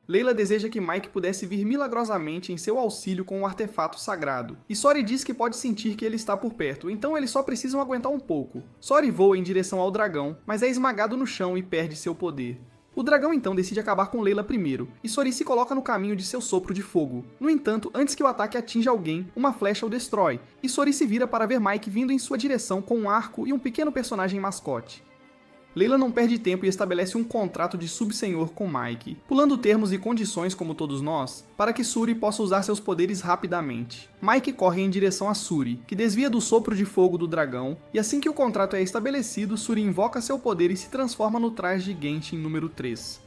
Layla deseja que Mike pudesse vir milagrosamente em seu auxílio com um artefato sagrado, e Sori diz que pode sentir que ele está por perto, então eles só precisam aguentar um pouco. Sori voa em direção ao dragão, mas é esmagado no chão e perde seu poder. O dragão então decide acabar com Layla primeiro, e Sori se coloca no caminho de seu sopro de fogo. No entanto, antes que o ataque atinja alguém, uma flecha o destrói, e Sori se vira para ver Mike vindo em sua direção com um arco e um pequeno personagem mascote. Layla não perde tempo e estabelece um contrato de subsenhor com Mike, pulando termos e condições como todos nós, para que Suri possa usar seus poderes rapidamente. Mike corre em direção a Suri, que desvia do sopro de fogo do dragão, e assim que o contrato é estabelecido, Suri invoca seu poder e se transforma no traje de Genshin número 3.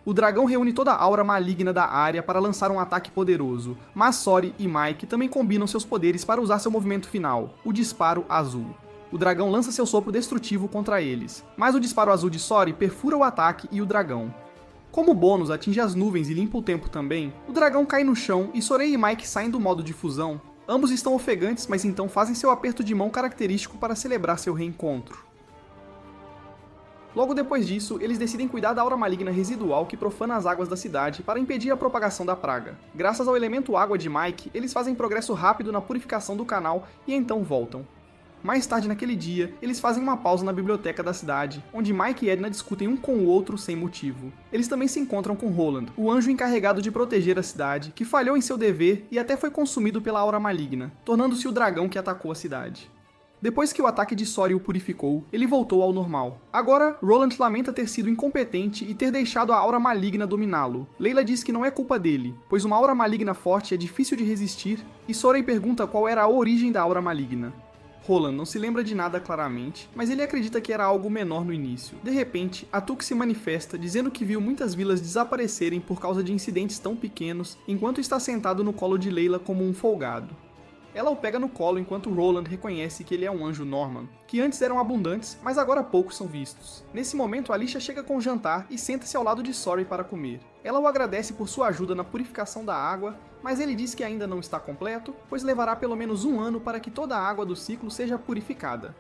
O dragão reúne toda a aura maligna da área para lançar um ataque poderoso, mas Sori e Mike também combinam seus poderes para usar seu movimento final, o disparo azul. O dragão lança seu sopro destrutivo contra eles, mas o disparo azul de Sori perfura o ataque e o dragão. Como bônus atinge as nuvens e limpa o tempo também, o dragão cai no chão e Sori e Mike saem do modo de fusão. Ambos estão ofegantes, mas então fazem seu aperto de mão característico para celebrar seu reencontro. Logo depois disso, eles decidem cuidar da aura maligna residual que profana as águas da cidade para impedir a propagação da praga. Graças ao elemento água de Mike, eles fazem progresso rápido na purificação do canal e então voltam. Mais tarde naquele dia, eles fazem uma pausa na biblioteca da cidade, onde Mike e Edna discutem um com o outro sem motivo. Eles também se encontram com Roland, o anjo encarregado de proteger a cidade, que falhou em seu dever e até foi consumido pela aura maligna, tornando-se o dragão que atacou a cidade. Depois que o ataque de Sori o purificou, ele voltou ao normal. Agora, Roland lamenta ter sido incompetente e ter deixado a aura maligna dominá-lo. Layla diz que não é culpa dele, pois uma aura maligna forte é difícil de resistir, e Sori pergunta qual era a origem da aura maligna. Roland não se lembra de nada claramente, mas ele acredita que era algo menor no início. De repente, Atuk se manifesta dizendo que viu muitas vilas desaparecerem por causa de incidentes tão pequenos, enquanto está sentado no colo de Layla como um folgado. Ela o pega no colo enquanto Roland reconhece que ele é um anjo Norman, que antes eram abundantes, mas agora poucos são vistos. Nesse momento, Alicia chega com o jantar e senta-se ao lado de Sorry para comer. Ela o agradece por sua ajuda na purificação da água, mas ele diz que ainda não está completo, pois levará pelo menos 1 ano para que toda a água do ciclo seja purificada.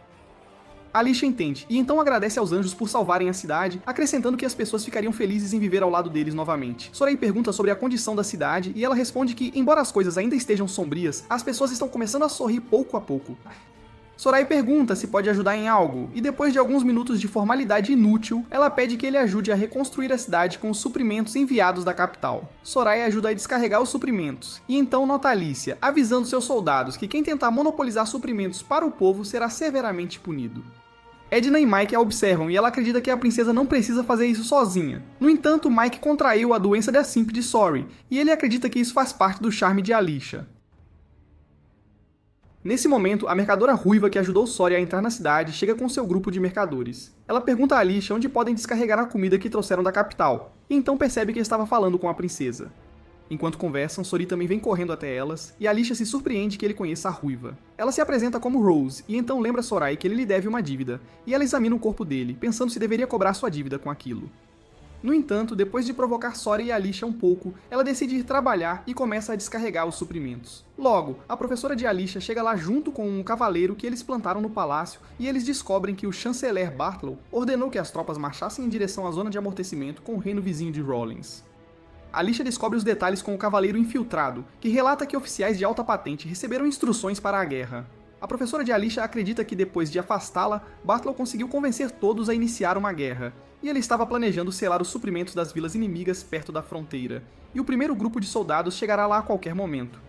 Alicia entende, e então agradece aos anjos por salvarem a cidade, acrescentando que as pessoas ficariam felizes em viver ao lado deles novamente. Sorey pergunta sobre a condição da cidade, e ela responde que, embora as coisas ainda estejam sombrias, as pessoas estão começando a sorrir pouco a pouco. Soraya pergunta se pode ajudar em algo, e depois de alguns minutos de formalidade inútil, ela pede que ele ajude a reconstruir a cidade com os suprimentos enviados da capital. Soraya ajuda a descarregar os suprimentos, e então nota Alicia, avisando seus soldados que quem tentar monopolizar suprimentos para o povo será severamente punido. Edna e Mike a observam e ela acredita que a princesa não precisa fazer isso sozinha. No entanto, Mike contraiu a doença da Simp de Sorry, e ele acredita que isso faz parte do charme de Alicia. Nesse momento, a mercadora ruiva que ajudou Sorry a entrar na cidade chega com seu grupo de mercadores. Ela pergunta a Alicia onde podem descarregar a comida que trouxeram da capital, e então percebe que estava falando com a princesa. Enquanto conversam, Sorry também vem correndo até elas, e Alicia se surpreende que ele conheça a ruiva. Ela se apresenta como Rose, e então lembra Soraya que ele lhe deve uma dívida, e ela examina o corpo dele, pensando se deveria cobrar sua dívida com aquilo. No entanto, depois de provocar Soraya e Alicia um pouco, ela decide ir trabalhar e começa a descarregar os suprimentos. Logo, a professora de Alicia chega lá junto com um cavaleiro que eles plantaram no palácio, e eles descobrem que o chanceler Bartlow ordenou que as tropas marchassem em direção à zona de amortecimento com o reino vizinho de Rollins. Alicia descobre os detalhes com o cavaleiro infiltrado, que relata que oficiais de alta patente receberam instruções para a guerra. A professora de Alicia acredita que depois de afastá-la, Bartlow conseguiu convencer todos a iniciar uma guerra, e ele estava planejando selar os suprimentos das vilas inimigas perto da fronteira, e o primeiro grupo de soldados chegará lá a qualquer momento.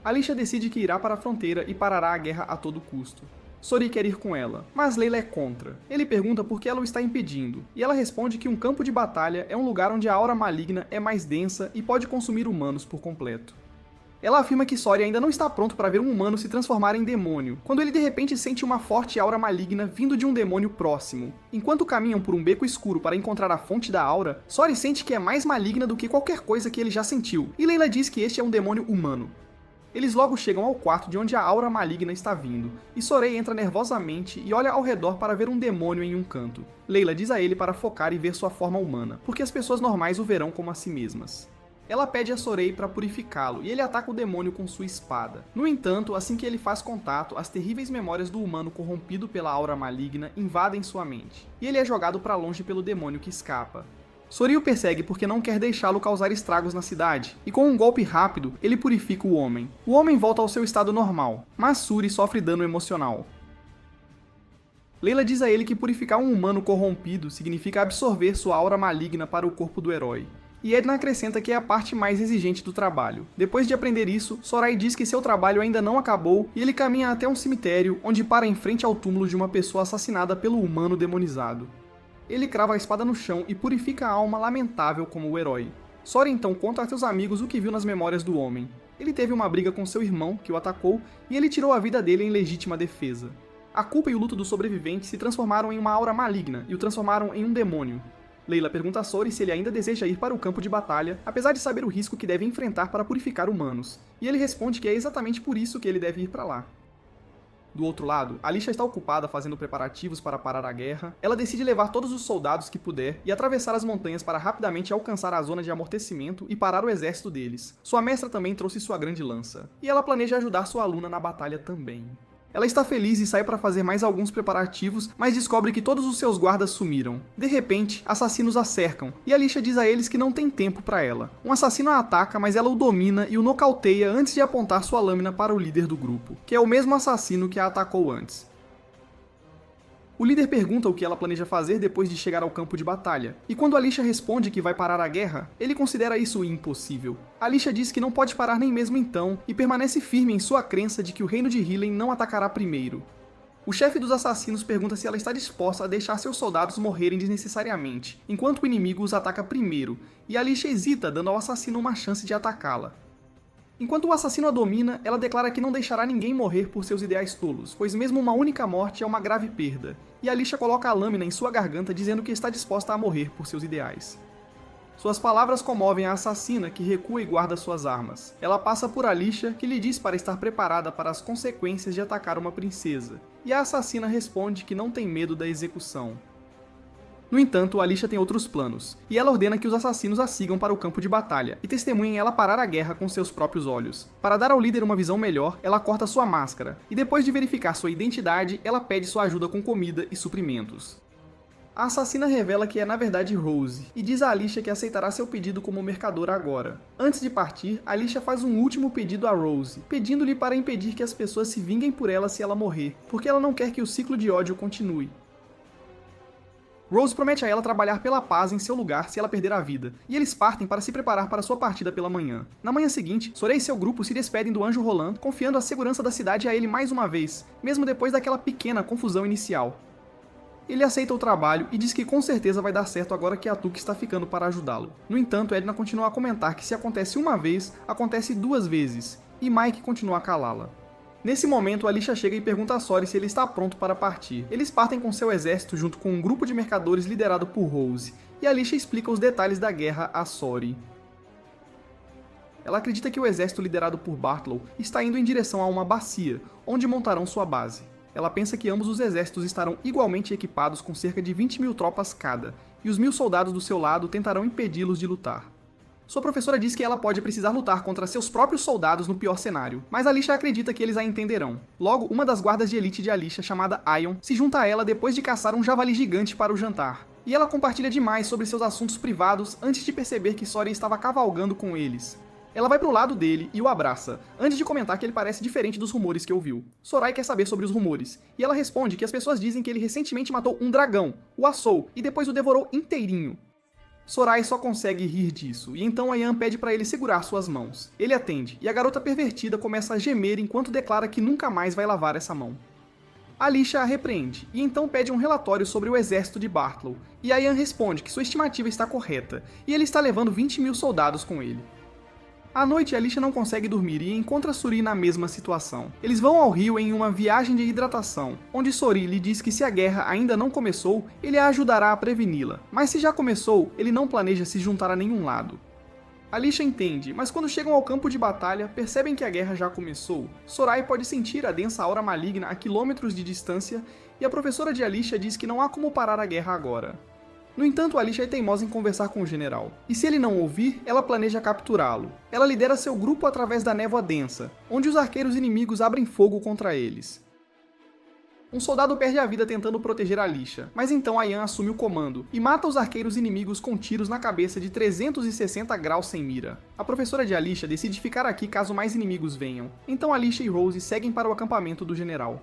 Alicia decide que irá para a fronteira e parará a guerra a todo custo. Sorry quer ir com ela, mas Layla é contra. Ele pergunta por que ela o está impedindo, e ela responde que um campo de batalha é um lugar onde a aura maligna é mais densa e pode consumir humanos por completo. Ela afirma que Sorry ainda não está pronto para ver um humano se transformar em demônio, quando ele de repente sente uma forte aura maligna vindo de um demônio próximo. Enquanto caminham por um beco escuro para encontrar a fonte da aura, Sorry sente que é mais maligna do que qualquer coisa que ele já sentiu, e Layla diz que este é um demônio humano. Eles logo chegam ao quarto de onde a aura maligna está vindo, e Sorey entra nervosamente e olha ao redor para ver um demônio em um canto. Layla diz a ele para focar e ver sua forma humana, porque as pessoas normais o verão como a si mesmas. Ela pede a Sorey para purificá-lo, e ele ataca o demônio com sua espada. No entanto, assim que ele faz contato, as terríveis memórias do humano corrompido pela aura maligna invadem sua mente, e ele é jogado para longe pelo demônio que escapa. Sorey o persegue porque não quer deixá-lo causar estragos na cidade, e com um golpe rápido, ele purifica o homem. O homem volta ao seu estado normal, mas Sorey sofre dano emocional. Layla diz a ele que purificar um humano corrompido significa absorver sua aura maligna para o corpo do herói. E Edna acrescenta que é a parte mais exigente do trabalho. Depois de aprender isso, Soraya diz que seu trabalho ainda não acabou e ele caminha até um cemitério, onde para em frente ao túmulo de uma pessoa assassinada pelo humano demonizado. Ele crava a espada no chão e purifica a alma lamentável como o herói. Soraya então conta a seus amigos o que viu nas memórias do homem. Ele teve uma briga com seu irmão, que o atacou, e ele tirou a vida dele em legítima defesa. A culpa e o luto do sobrevivente se transformaram em uma aura maligna e o transformaram em um demônio. Layla pergunta a Sorey se ele ainda deseja ir para o campo de batalha, apesar de saber o risco que deve enfrentar para purificar humanos, e ele responde que é exatamente por isso que ele deve ir para lá. Do outro lado, Alicia está ocupada fazendo preparativos para parar a guerra. Ela decide levar todos os soldados que puder e atravessar as montanhas para rapidamente alcançar a zona de amortecimento e parar o exército deles. Sua mestra também trouxe sua grande lança, e ela planeja ajudar sua aluna na batalha também. Ela está feliz e sai para fazer mais alguns preparativos, mas descobre que todos os seus guardas sumiram. De repente, assassinos a cercam, e Alicia diz a eles que não tem tempo para ela. Um assassino a ataca, mas ela o domina e o nocauteia antes de apontar sua lâmina para o líder do grupo, que é o mesmo assassino que a atacou antes. O líder pergunta o que ela planeja fazer depois de chegar ao campo de batalha, e quando Alicia responde que vai parar a guerra, ele considera isso impossível. Alicia diz que não pode parar nem mesmo então, e permanece firme em sua crença de que o reino de Hylen não atacará primeiro. O chefe dos assassinos pergunta se ela está disposta a deixar seus soldados morrerem desnecessariamente, enquanto o inimigo os ataca primeiro, e Alicia hesita, dando ao assassino uma chance de atacá-la. Enquanto o assassino a domina, ela declara que não deixará ninguém morrer por seus ideais tolos, pois mesmo uma única morte é uma grave perda, e Alicia coloca a lâmina em sua garganta dizendo que está disposta a morrer por seus ideais. Suas palavras comovem a assassina, que recua e guarda suas armas. Ela passa por Alicia, que lhe diz para estar preparada para as consequências de atacar uma princesa, e a assassina responde que não tem medo da execução. No entanto, Alicia tem outros planos, e ela ordena que os assassinos a sigam para o campo de batalha e testemunhem ela parar a guerra com seus próprios olhos. Para dar ao líder uma visão melhor, ela corta sua máscara, e depois de verificar sua identidade, ela pede sua ajuda com comida e suprimentos. A assassina revela que é na verdade Rose, e diz a Alicia que aceitará seu pedido como mercadora agora. Antes de partir, Alicia faz um último pedido a Rose, pedindo-lhe para impedir que as pessoas se vinguem por ela se ela morrer, porque ela não quer que o ciclo de ódio continue. Rose promete a ela trabalhar pela paz em seu lugar se ela perder a vida, e eles partem para se preparar para sua partida pela manhã. Na manhã seguinte, Sora e seu grupo se despedem do Anjo Roland, confiando a segurança da cidade a ele mais uma vez, mesmo depois daquela pequena confusão inicial. Ele aceita o trabalho e diz que com certeza vai dar certo agora que a Tuque está ficando para ajudá-lo. No entanto, Edna continua a comentar que se acontece uma vez, acontece duas vezes, e Mike continua a calá-la. Nesse momento, Alicia chega e pergunta a Sora se ele está pronto para partir. Eles partem com seu exército junto com um grupo de mercadores liderado por Rose, e Alicia explica os detalhes da guerra a Sori. Ela acredita que o exército liderado por Bartlow está indo em direção a uma bacia, onde montarão sua base. Ela pensa que ambos os exércitos estarão igualmente equipados com cerca de 20.000 tropas cada, e os 1.000 soldados do seu lado tentarão impedi-los de lutar. Sua professora diz que ela pode precisar lutar contra seus próprios soldados no pior cenário, mas Alicia acredita que eles a entenderão. Logo, uma das guardas de elite de Alicia, chamada Ion, se junta a ela depois de caçar um javali gigante para o jantar. E ela compartilha demais sobre seus assuntos privados antes de perceber que Sora estava cavalgando com eles. Ela vai pro lado dele e o abraça, antes de comentar que ele parece diferente dos rumores que ouviu. Sorai quer saber sobre os rumores, e ela responde que as pessoas dizem que ele recentemente matou um dragão, o assou e depois o devorou inteirinho. Sorai só consegue rir disso, e então Ayan pede para ele segurar suas mãos. Ele atende, e a garota pervertida começa a gemer enquanto declara que nunca mais vai lavar essa mão. Alicia a repreende, e então pede um relatório sobre o exército de Bartlow, e Ayan responde que sua estimativa está correta, e ele está levando 20.000 soldados com ele. À noite, Alicia não consegue dormir e encontra Suri na mesma situação. Eles vão ao rio em uma viagem de hidratação, onde Sori lhe diz que se a guerra ainda não começou, ele a ajudará a preveni-la. Mas se já começou, ele não planeja se juntar a nenhum lado. Alicia entende, mas quando chegam ao campo de batalha, percebem que a guerra já começou. Sorai pode sentir a densa aura maligna a quilômetros de distância, e a professora de Alicia diz que não há como parar a guerra agora. No entanto, Alicia é teimosa em conversar com o general, e se ele não ouvir, ela planeja capturá-lo. Ela lidera seu grupo através da névoa densa, onde os arqueiros inimigos abrem fogo contra eles. Um soldado perde a vida tentando proteger Alicia, mas então Ayan assume o comando e mata os arqueiros inimigos com tiros na cabeça de 360 graus sem mira. A professora de Alicia decide ficar aqui caso mais inimigos venham, então Alicia e Rose seguem para o acampamento do general.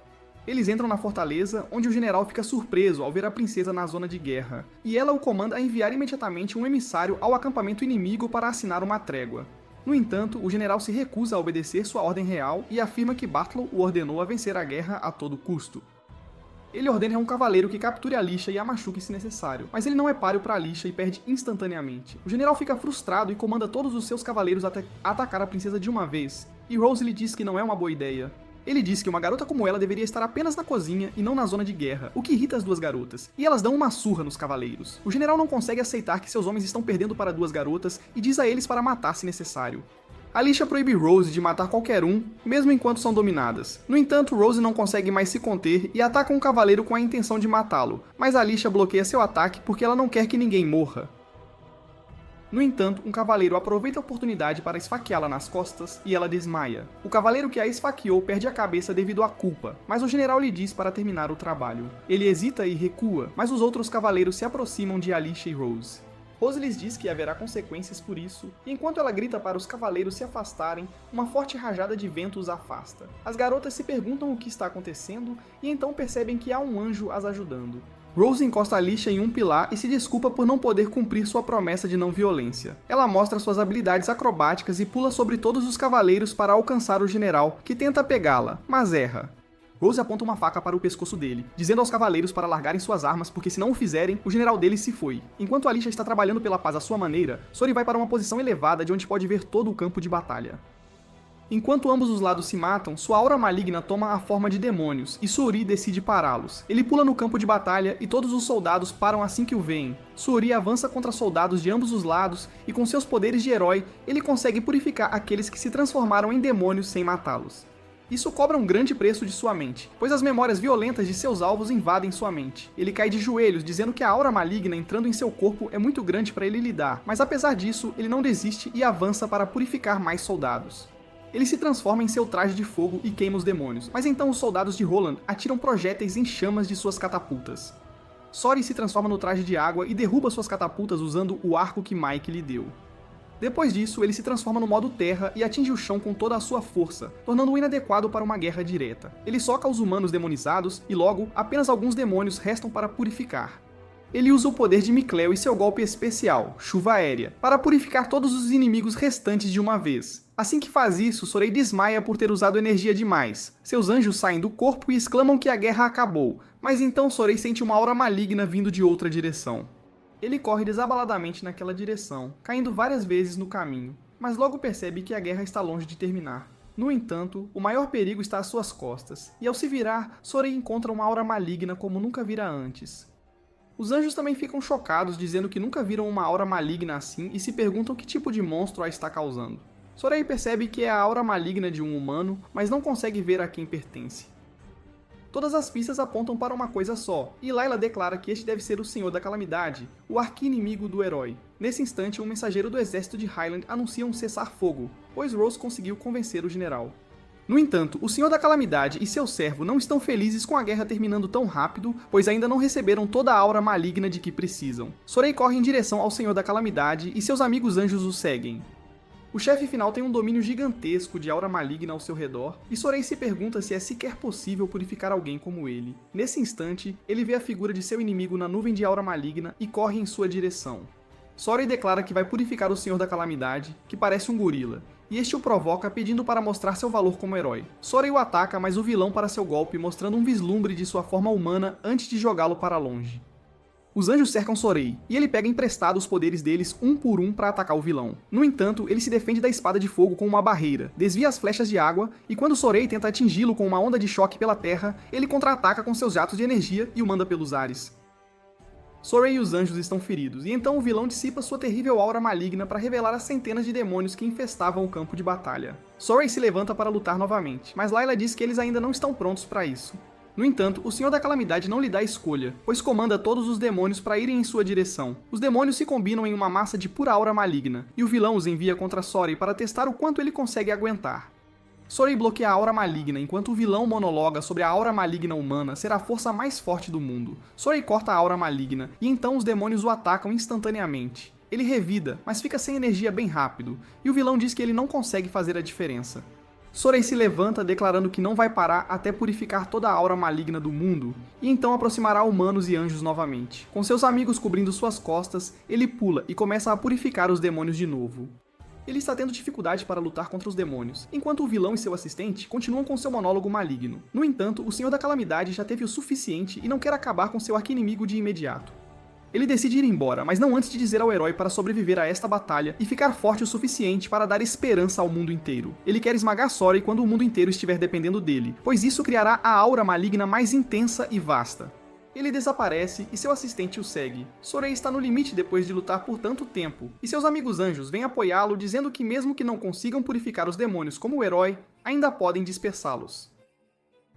Eles entram na fortaleza, onde o general fica surpreso ao ver a princesa na zona de guerra, e ela o comanda a enviar imediatamente um emissário ao acampamento inimigo para assinar uma trégua. No entanto, o general se recusa a obedecer sua ordem real e afirma que Bartlow o ordenou a vencer a guerra a todo custo. Ele ordena a um cavaleiro que capture Alicia e a machuque se necessário, mas ele não é páreo para Alicia e perde instantaneamente. O general fica frustrado e comanda todos os seus cavaleiros a atacar a princesa de uma vez, e Rose lhe diz que não é uma boa ideia. Ele diz que uma garota como ela deveria estar apenas na cozinha e não na zona de guerra, o que irrita as duas garotas, e elas dão uma surra nos cavaleiros. O general não consegue aceitar que seus homens estão perdendo para duas garotas e diz a eles para matar se necessário. Alicia proíbe Rose de matar qualquer um, mesmo enquanto são dominadas. No entanto, Rose não consegue mais se conter e ataca um cavaleiro com a intenção de matá-lo, mas Alicia bloqueia seu ataque porque ela não quer que ninguém morra. No entanto, um cavaleiro aproveita a oportunidade para esfaqueá-la nas costas e ela desmaia. O cavaleiro que a esfaqueou perde a cabeça devido à culpa, mas o general lhe diz para terminar o trabalho. Ele hesita e recua, mas os outros cavaleiros se aproximam de Alicia e Rose. Rose lhes diz que haverá consequências por isso, e enquanto ela grita para os cavaleiros se afastarem, uma forte rajada de vento os afasta. As garotas se perguntam o que está acontecendo e então percebem que há um anjo as ajudando. Rose encosta Alicia em um pilar e se desculpa por não poder cumprir sua promessa de não violência. Ela mostra suas habilidades acrobáticas e pula sobre todos os cavaleiros para alcançar o general, que tenta pegá-la, mas erra. Rose aponta uma faca para o pescoço dele, dizendo aos cavaleiros para largarem suas armas porque se não o fizerem, o general deles se foi. Enquanto Alicia está trabalhando pela paz à sua maneira, Sori vai para uma posição elevada de onde pode ver todo o campo de batalha. Enquanto ambos os lados se matam, sua aura maligna toma a forma de demônios, e Suri decide pará-los. Ele pula no campo de batalha e todos os soldados param assim que o veem. Suri avança contra soldados de ambos os lados e com seus poderes de herói, ele consegue purificar aqueles que se transformaram em demônios sem matá-los. Isso cobra um grande preço de sua mente, pois as memórias violentas de seus alvos invadem sua mente. Ele cai de joelhos, dizendo que a aura maligna entrando em seu corpo é muito grande para ele lidar, mas apesar disso, ele não desiste e avança para purificar mais soldados. Ele se transforma em seu traje de fogo e queima os demônios, mas então os soldados de Roland atiram projéteis em chamas de suas catapultas. Sori se transforma no traje de água e derruba suas catapultas usando o arco que Mike lhe deu. Depois disso, ele se transforma no modo terra e atinge o chão com toda a sua força, tornando-o inadequado para uma guerra direta. Ele soca os humanos demonizados e logo, apenas alguns demônios restam para purificar. Ele usa o poder de Mikleo e seu golpe especial, Chuva Aérea, para purificar todos os inimigos restantes de uma vez. Assim que faz isso, Sorei desmaia por ter usado energia demais. Seus anjos saem do corpo e exclamam que a guerra acabou, mas então Sorei sente uma aura maligna vindo de outra direção. Ele corre desabaladamente naquela direção, caindo várias vezes no caminho, mas logo percebe que a guerra está longe de terminar. No entanto, o maior perigo está às suas costas, e ao se virar, Sorei encontra uma aura maligna como nunca vira antes. Os anjos também ficam chocados, dizendo que nunca viram uma aura maligna assim e se perguntam que tipo de monstro a está causando. Sorei percebe que é a aura maligna de um humano, mas não consegue ver a quem pertence. Todas as pistas apontam para uma coisa só, e Layla declara que este deve ser o Senhor da Calamidade, o arqui-inimigo do herói. Nesse instante, um mensageiro do exército de Highland anuncia um cessar-fogo, pois Rose conseguiu convencer o general. No entanto, o Senhor da Calamidade e seu servo não estão felizes com a guerra terminando tão rápido, pois ainda não receberam toda a aura maligna de que precisam. Sorei corre em direção ao Senhor da Calamidade e seus amigos anjos o seguem. O chefe final tem um domínio gigantesco de aura maligna ao seu redor, e Sorei se pergunta se é sequer possível purificar alguém como ele. Nesse instante, ele vê a figura de seu inimigo na nuvem de aura maligna e corre em sua direção. Sorei declara que vai purificar o Senhor da Calamidade, que parece um gorila, e este o provoca pedindo para mostrar seu valor como herói. Sorei o ataca, mas o vilão para seu golpe, mostrando um vislumbre de sua forma humana antes de jogá-lo para longe. Os anjos cercam Sorei, e ele pega emprestado os poderes deles um por um para atacar o vilão. No entanto, ele se defende da espada de fogo com uma barreira, desvia as flechas de água, e quando Sorei tenta atingi-lo com uma onda de choque pela terra, ele contra-ataca com seus jatos de energia e o manda pelos ares. Sorei e os anjos estão feridos, e então o vilão dissipa sua terrível aura maligna para revelar as centenas de demônios que infestavam o campo de batalha. Sorei se levanta para lutar novamente, mas Layla diz que eles ainda não estão prontos para isso. No entanto, o Senhor da Calamidade não lhe dá escolha, pois comanda todos os demônios para irem em sua direção. Os demônios se combinam em uma massa de pura aura maligna, e o vilão os envia contra Sorei para testar o quanto ele consegue aguentar. Sorei bloqueia a aura maligna, enquanto o vilão monologa sobre a aura maligna humana ser a força mais forte do mundo. Sorei corta a aura maligna, e então os demônios o atacam instantaneamente. Ele revida, mas fica sem energia bem rápido, e o vilão diz que ele não consegue fazer a diferença. Sorei se levanta, declarando que não vai parar até purificar toda a aura maligna do mundo, e então aproximará humanos e anjos novamente. Com seus amigos cobrindo suas costas, ele pula e começa a purificar os demônios de novo. Ele está tendo dificuldade para lutar contra os demônios, enquanto o vilão e seu assistente continuam com seu monólogo maligno. No entanto, o Senhor da Calamidade já teve o suficiente e não quer acabar com seu arqui-inimigo de imediato. Ele decide ir embora, mas não antes de dizer ao herói para sobreviver a esta batalha e ficar forte o suficiente para dar esperança ao mundo inteiro. Ele quer esmagar Sorei quando o mundo inteiro estiver dependendo dele, pois isso criará a aura maligna mais intensa e vasta. Ele desaparece e seu assistente o segue. Sorei está no limite depois de lutar por tanto tempo, e seus amigos anjos vêm apoiá-lo dizendo que mesmo que não consigam purificar os demônios como o herói, ainda podem dispersá-los.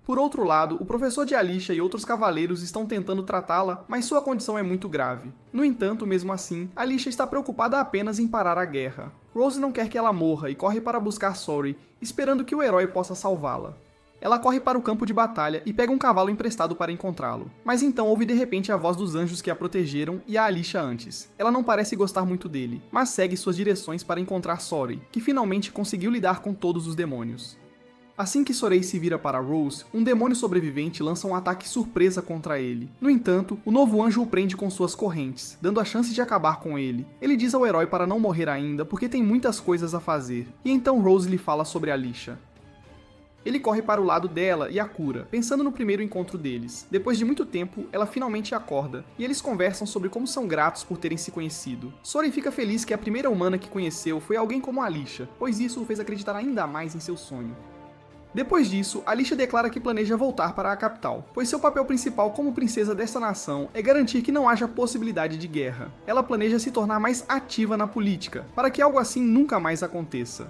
Por outro lado, o professor de Alicia e outros cavaleiros estão tentando tratá-la, mas sua condição é muito grave. No entanto, mesmo assim, Alicia está preocupada apenas em parar a guerra. Rose não quer que ela morra e corre para buscar Sorei, esperando que o herói possa salvá-la. Ela corre para o campo de batalha e pega um cavalo emprestado para encontrá-lo. Mas então ouve de repente a voz dos anjos que a protegeram e a Alicia antes. Ela não parece gostar muito dele, mas segue suas direções para encontrar Sorei, que finalmente conseguiu lidar com todos os demônios. Assim que Sorei se vira para Rose, um demônio sobrevivente lança um ataque surpresa contra ele. No entanto, o novo anjo o prende com suas correntes, dando a chance de acabar com ele. Ele diz ao herói para não morrer ainda, porque tem muitas coisas a fazer, e então Rose lhe fala sobre Alicia. Ele corre para o lado dela e a cura, pensando no primeiro encontro deles. Depois de muito tempo, ela finalmente acorda, e eles conversam sobre como são gratos por terem se conhecido. Soren fica feliz que a primeira humana que conheceu foi alguém como Alicia, pois isso o fez acreditar ainda mais em seu sonho. Depois disso, Alicia declara que planeja voltar para a capital, pois seu papel principal como princesa dessa nação é garantir que não haja possibilidade de guerra. Ela planeja se tornar mais ativa na política, para que algo assim nunca mais aconteça.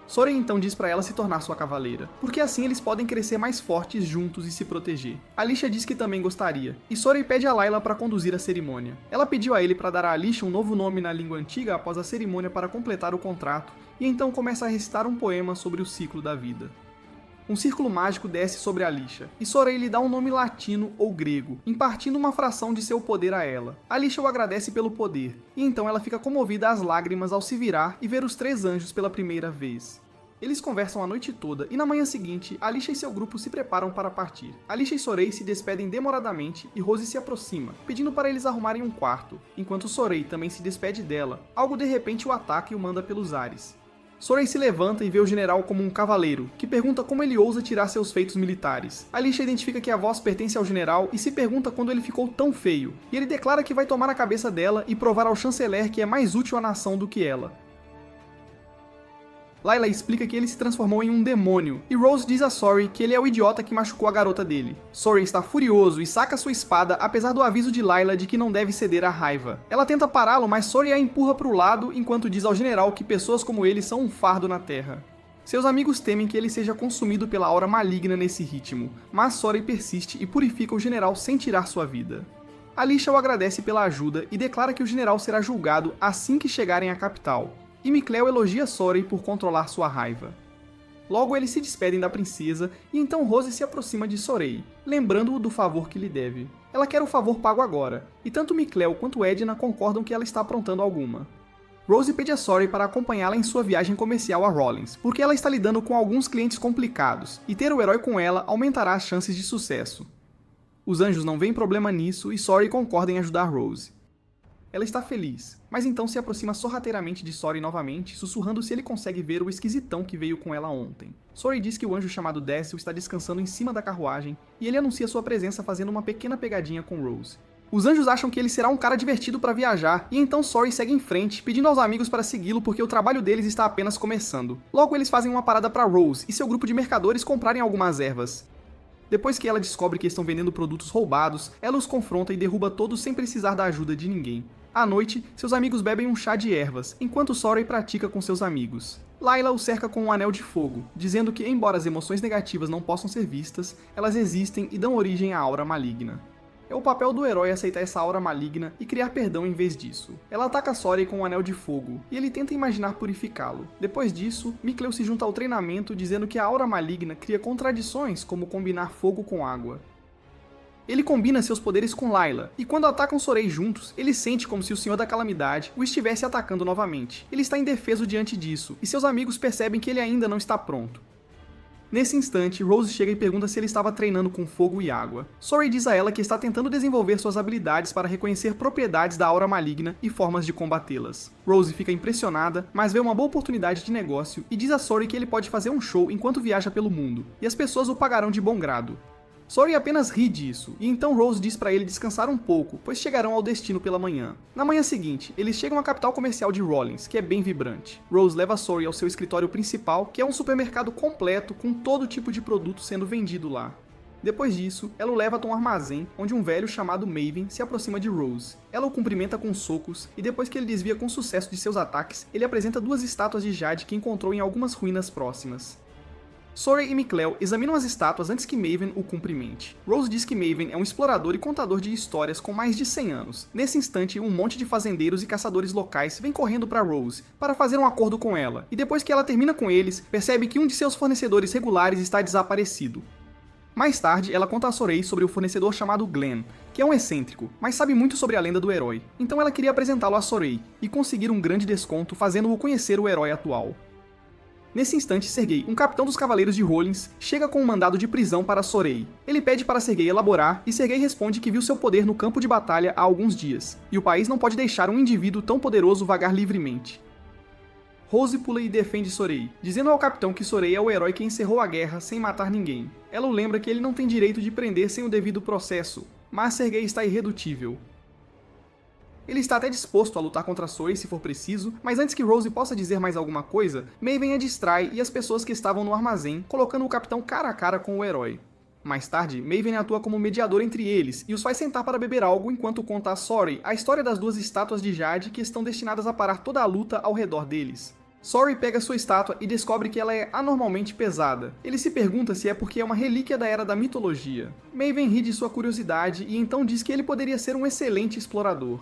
Soren então diz para ela se tornar sua cavaleira, porque assim eles podem crescer mais fortes juntos e se proteger. Alicia diz que também gostaria, e Soren pede a Layla para conduzir a cerimônia. Ela pediu a ele para dar a Alicia um novo nome na língua antiga após a cerimônia para completar o contrato, e então começa a recitar um poema sobre o ciclo da vida. Um círculo mágico desce sobre Alicia, e Soren lhe dá um nome latino ou grego, impartindo uma fração de seu poder a ela. Alicia o agradece pelo poder, e então ela fica comovida às lágrimas ao se virar e ver os 3 anjos pela primeira vez. Eles conversam a noite toda, e na manhã seguinte, Alicia e seu grupo se preparam para partir. Alicia e Soren se despedem demoradamente, e Rose se aproxima, pedindo para eles arrumarem um quarto, enquanto Soren também se despede dela. Algo de repente o ataca e o manda pelos ares. Soren se levanta e vê o general como um cavaleiro, que pergunta como ele ousa tirar seus feitos militares. Alicia identifica que a voz pertence ao general e se pergunta quando ele ficou tão feio, e ele declara que vai tomar a cabeça dela e provar ao chanceler que é mais útil à nação do que ela. Layla explica que ele se transformou em um demônio, e Rose diz a Soren que ele é o idiota que machucou a garota dele. Soren está furioso e saca sua espada apesar do aviso de Layla de que não deve ceder à raiva. Ela tenta pará-lo, mas Soren a empurra para o lado enquanto diz ao general que pessoas como ele são um fardo na Terra. Seus amigos temem que ele seja consumido pela aura maligna nesse ritmo, mas Soren persiste e purifica o general sem tirar sua vida. Alicia o agradece pela ajuda e declara que o general será julgado assim que chegarem à capital. E Micleo elogia Soren por controlar sua raiva. Logo eles se despedem da princesa e então Rose se aproxima de Soren, lembrando-o do favor que lhe deve. Ela quer o favor pago agora, e tanto Micleo quanto Edna concordam que ela está aprontando alguma. Rose pede a Soren para acompanhá-la em sua viagem comercial a Rollins, porque ela está lidando com alguns clientes complicados, e ter o herói com ela aumentará as chances de sucesso. Os anjos não veem problema nisso e Soren concorda em ajudar Rose. Ela está feliz, mas então se aproxima sorrateiramente de Soren novamente, sussurrando se ele consegue ver o esquisitão que veio com ela ontem. Soren diz que o anjo chamado Décio está descansando em cima da carruagem, e ele anuncia sua presença fazendo uma pequena pegadinha com Rose. Os anjos acham que ele será um cara divertido para viajar, e então Soren segue em frente, pedindo aos amigos para segui-lo porque o trabalho deles está apenas começando. Logo eles fazem uma parada para Rose e seu grupo de mercadores comprarem algumas ervas. Depois que ela descobre que estão vendendo produtos roubados, ela os confronta e derruba todos sem precisar da ajuda de ninguém. À noite, seus amigos bebem um chá de ervas, enquanto Soren pratica com seus amigos. Layla o cerca com um anel de fogo, dizendo que, embora as emoções negativas não possam ser vistas, elas existem e dão origem à aura maligna. É o papel do herói aceitar essa aura maligna e criar perdão em vez disso. Ela ataca Soren com um anel de fogo, e ele tenta imaginar purificá-lo. Depois disso, Micleo se junta ao treinamento dizendo que a aura maligna cria contradições como combinar fogo com água. Ele combina seus poderes com Layla, e quando atacam Soren juntos, ele sente como se o Senhor da Calamidade o estivesse atacando novamente. Ele está indefeso diante disso, e seus amigos percebem que ele ainda não está pronto. Nesse instante, Rose chega e pergunta se ele estava treinando com fogo e água. Soren diz a ela que está tentando desenvolver suas habilidades para reconhecer propriedades da aura maligna e formas de combatê-las. Rose fica impressionada, mas vê uma boa oportunidade de negócio e diz a Soren que ele pode fazer um show enquanto viaja pelo mundo, e as pessoas o pagarão de bom grado. Soren apenas ri disso, e então Rose diz para ele descansar um pouco, pois chegarão ao destino pela manhã. Na manhã seguinte, eles chegam à capital comercial de Rollins, que é bem vibrante. Rose leva Soren ao seu escritório principal, que é um supermercado completo com todo tipo de produto sendo vendido lá. Depois disso, ela o leva até um armazém, onde um velho chamado Maven se aproxima de Rose. Ela o cumprimenta com socos, e depois que ele desvia com sucesso de seus ataques, ele apresenta 2 estátuas de jade que encontrou em algumas ruínas próximas. Soren e Micleo examinam as estátuas antes que Maven o cumprimente. Rose diz que Maven é um explorador e contador de histórias com mais de 100 anos. Nesse instante, um monte de fazendeiros e caçadores locais vem correndo para Rose para fazer um acordo com ela, e depois que ela termina com eles, percebe que um de seus fornecedores regulares está desaparecido. Mais tarde, ela conta a Soren sobre o fornecedor chamado Glenn, que é um excêntrico, mas sabe muito sobre a lenda do herói. Então ela queria apresentá-lo a Soren e conseguir um grande desconto fazendo-o conhecer o herói atual. Nesse instante, Sergei, um capitão dos Cavaleiros de Rollins, chega com um mandado de prisão para Soren. Ele pede para Sergei elaborar, e Sergei responde que viu seu poder no campo de batalha há alguns dias, e o país não pode deixar um indivíduo tão poderoso vagar livremente. Rose pula e defende Sorey, dizendo ao capitão que Sorey é o herói que encerrou a guerra sem matar ninguém. Ela o lembra que ele não tem direito de prender sem o devido processo, mas Sergei está irredutível. Ele está até disposto a lutar contra Sorey se for preciso, mas antes que Rose possa dizer mais alguma coisa, Maven a distrai e as pessoas que estavam no armazém, colocando o capitão cara a cara com o herói. Mais tarde, Maven atua como mediador entre eles e os faz sentar para beber algo enquanto conta a Sorey a história das duas estátuas de Jade que estão destinadas a parar toda a luta ao redor deles. Sorey pega sua estátua e descobre que ela é anormalmente pesada. Ele se pergunta se é porque é uma relíquia da era da mitologia. Maven ri de sua curiosidade e então diz que ele poderia ser um excelente explorador.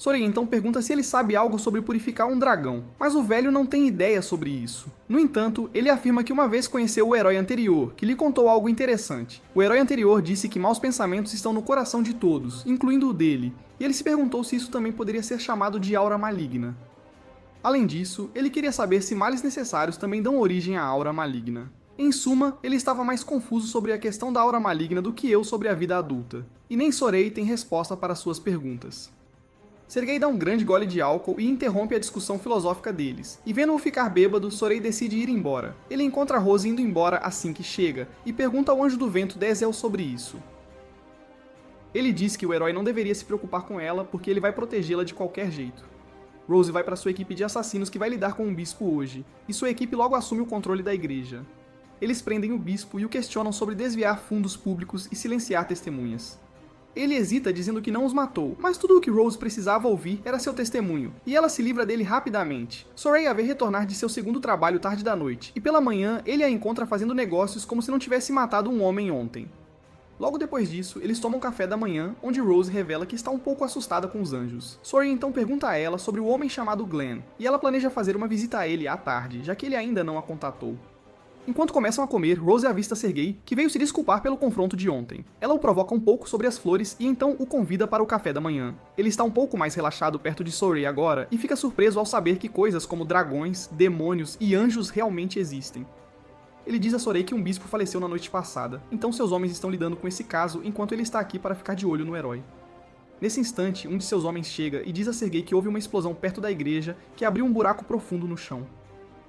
Sorey então pergunta se ele sabe algo sobre purificar um dragão, mas o velho não tem ideia sobre isso. No entanto, ele afirma que uma vez conheceu o herói anterior, que lhe contou algo interessante. O herói anterior disse que maus pensamentos estão no coração de todos, incluindo o dele, e ele se perguntou se isso também poderia ser chamado de aura maligna. Além disso, ele queria saber se males necessários também dão origem à aura maligna. Em suma, ele estava mais confuso sobre a questão da aura maligna do que eu sobre a vida adulta. E nem Sorey tem resposta para suas perguntas. Sergei dá um grande gole de álcool e interrompe a discussão filosófica deles. E vendo-o ficar bêbado, Sorey decide ir embora. Ele encontra Rose indo embora assim que chega, e pergunta ao Anjo do Vento Dezel sobre isso. Ele diz que o herói não deveria se preocupar com ela porque ele vai protegê-la de qualquer jeito. Rose vai para sua equipe de assassinos que vai lidar com o bispo hoje, e sua equipe logo assume o controle da igreja. Eles prendem o bispo e o questionam sobre desviar fundos públicos e silenciar testemunhas. Ele hesita dizendo que não os matou, mas tudo o que Rose precisava ouvir era seu testemunho, e ela se livra dele rapidamente. Sorey a vê retornar de seu segundo trabalho tarde da noite, e pela manhã ele a encontra fazendo negócios como se não tivesse matado um homem ontem. Logo depois disso, eles tomam café da manhã, onde Rose revela que está um pouco assustada com os anjos. Sorey então pergunta a ela sobre o homem chamado Glenn, e ela planeja fazer uma visita a ele à tarde, já que ele ainda não a contatou. Enquanto começam a comer, Rose avista Sergei, que veio se desculpar pelo confronto de ontem. Ela o provoca um pouco sobre as flores e então o convida para o café da manhã. Ele está um pouco mais relaxado perto de Sorey agora e fica surpreso ao saber que coisas como dragões, demônios e anjos realmente existem. Ele diz a Sorey que um bispo faleceu na noite passada, então seus homens estão lidando com esse caso enquanto ele está aqui para ficar de olho no herói. Nesse instante, um de seus homens chega e diz a Sergei que houve uma explosão perto da igreja que abriu um buraco profundo no chão.